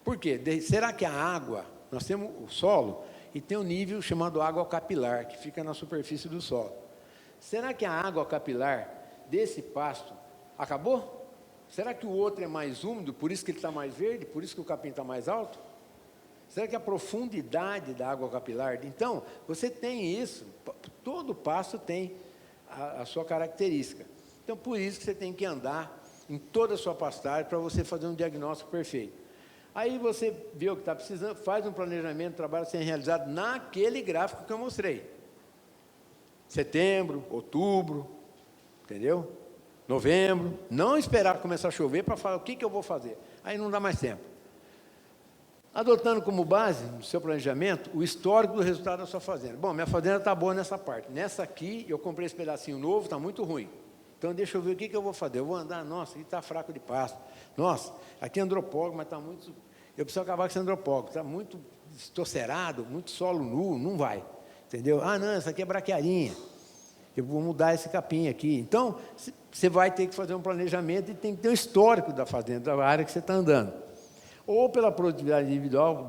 Por quê? Será que a água... Nós temos o solo e tem um nível chamado água capilar, que fica na superfície do solo. Será que a água capilar desse pasto acabou? Será que o outro é mais úmido, por isso que ele está mais verde, por isso que o capim está mais alto? Será que a profundidade da água capilar... Então, você tem isso, todo pasto tem a sua característica. Então, por isso que você tem que andar em toda a sua pastagem para você fazer um diagnóstico perfeito. Aí você vê o que está precisando, faz um planejamento, trabalho sendo realizado naquele gráfico que eu mostrei. Setembro, outubro, entendeu? Novembro. Não esperar começar a chover para falar o que eu vou fazer. Aí não dá mais tempo. Adotando como base, no seu planejamento, o histórico do resultado da sua fazenda. Bom, minha fazenda está boa nessa parte. Nessa aqui, eu comprei esse pedacinho novo, está muito ruim. Então, deixa eu ver o que eu vou fazer. Eu vou andar, nossa, aqui está fraco de pasto. Nossa, aqui é andropólogo, mas está muito... Eu preciso acabar com esse andropólogo. Está muito estocerado, muito solo nu, não vai. Entendeu? Não, essa aqui é braquiarinha. Eu vou mudar esse capim aqui. Então, você vai ter que fazer um planejamento e tem que ter um histórico da fazenda, da área que você está andando. Ou pela produtividade individual,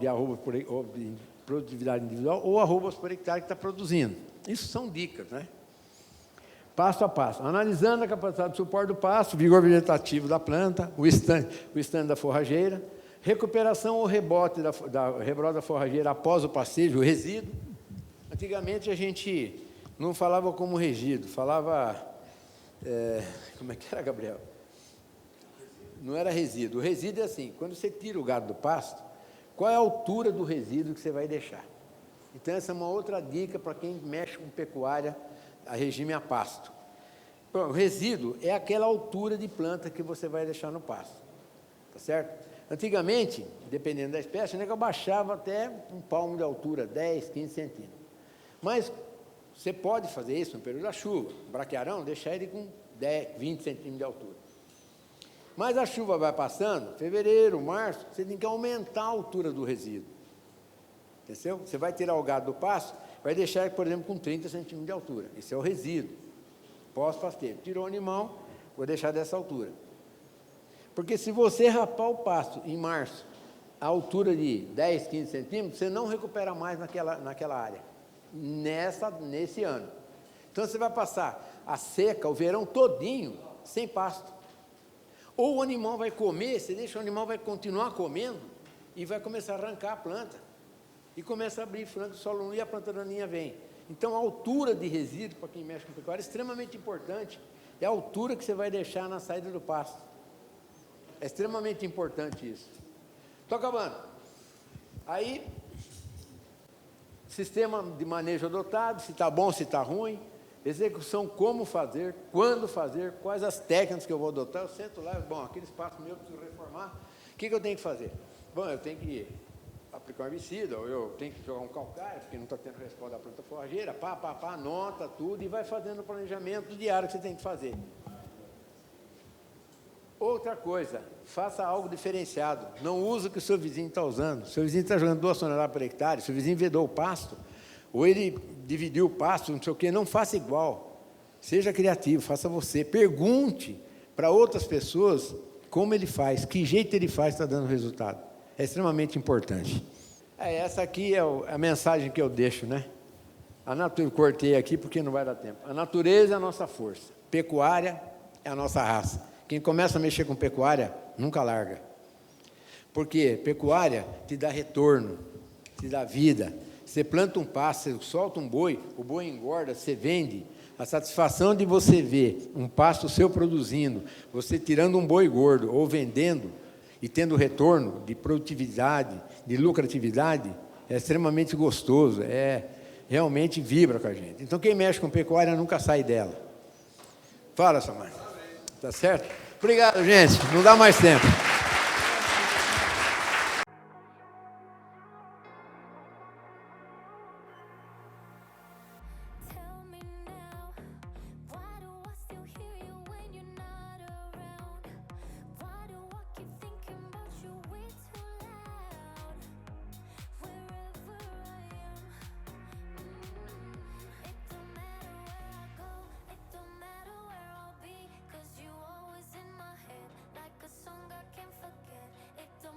ou arrobas por hectare que está produzindo. Isso são dicas, né? Passo a passo. Analisando a capacidade de suporte do pasto, vigor vegetativo da planta, o stand da forrageira, recuperação ou rebote da rebrota da forrageira após o passeio, o resíduo. Antigamente a gente não falava como resíduo, falava Como é que era, Gabriel? Não era resíduo. O resíduo é assim, quando você tira o gado do pasto, qual é a altura do resíduo que você vai deixar? Então, essa é uma outra dica para quem mexe com pecuária a regime a pasto. Bom, o resíduo é aquela altura de planta que você vai deixar no pasto. Tá certo? Antigamente, dependendo da espécie, o nego abaixava até um palmo de altura, 10, 15 centímetros. Mas você pode fazer isso no período da chuva. O braquiarão, deixar ele com 10, 20 centímetros de altura. Mas a chuva vai passando, fevereiro, março, você tem que aumentar a altura do resíduo. Entendeu? Você vai tirar o gado do pasto, vai deixar, por exemplo, com 30 centímetros de altura. Esse é o resíduo, pós-pasteiro. Tirou o animal, vou deixar dessa altura. Porque se você rapar o pasto em março, a altura de 10, 15 centímetros, você não recupera mais naquela área, nesse ano. Então, você vai passar a seca, o verão todinho, sem pasto. Ou o animal vai comer, você deixa o animal vai continuar comendo e vai começar a arrancar a planta. E começa a abrir frango solo e a planta daninha vem. Então, a altura de resíduo, para quem mexe com pecuária, é extremamente importante. É a altura que você vai deixar na saída do pasto. É extremamente importante isso. Estou acabando. Aí, sistema de manejo adotado, se está bom, se está ruim. Execução, como fazer, quando fazer, quais as técnicas que eu vou adotar. Eu sento lá, bom, aquele espaço meu eu preciso reformar. O que eu tenho que fazer? Bom, eu tenho que aplicar um herbicida, ou eu tenho que jogar um calcário, porque não está tendo resposta da planta forrageira, anota tudo e vai fazendo o planejamento diário que você tem que fazer. Outra coisa, faça algo diferenciado. Não use o que o seu vizinho está usando. O seu vizinho está jogando 2 toneladas por hectare, o seu vizinho vedou o pasto, ou ele dividiu o pasto, não sei o quê, não faça igual. Seja criativo, faça você. Pergunte para outras pessoas como ele faz, que jeito ele faz, está dando resultado. É extremamente importante. Essa aqui é a mensagem que eu deixo, né? Cortei aqui porque não vai dar tempo. A natureza é a nossa força. Pecuária é a nossa raça. Quem começa a mexer com pecuária, nunca larga. Porque pecuária te dá retorno, te dá vida. Você planta um pasto, você solta um boi, o boi engorda, você vende. A satisfação de você ver um pasto seu produzindo, você tirando um boi gordo ou vendendo e tendo retorno de produtividade, de lucratividade, é extremamente gostoso, realmente vibra com a gente. Então, quem mexe com pecuária nunca sai dela. Fala, Samara. Tá certo? Obrigado, gente. Não dá mais tempo.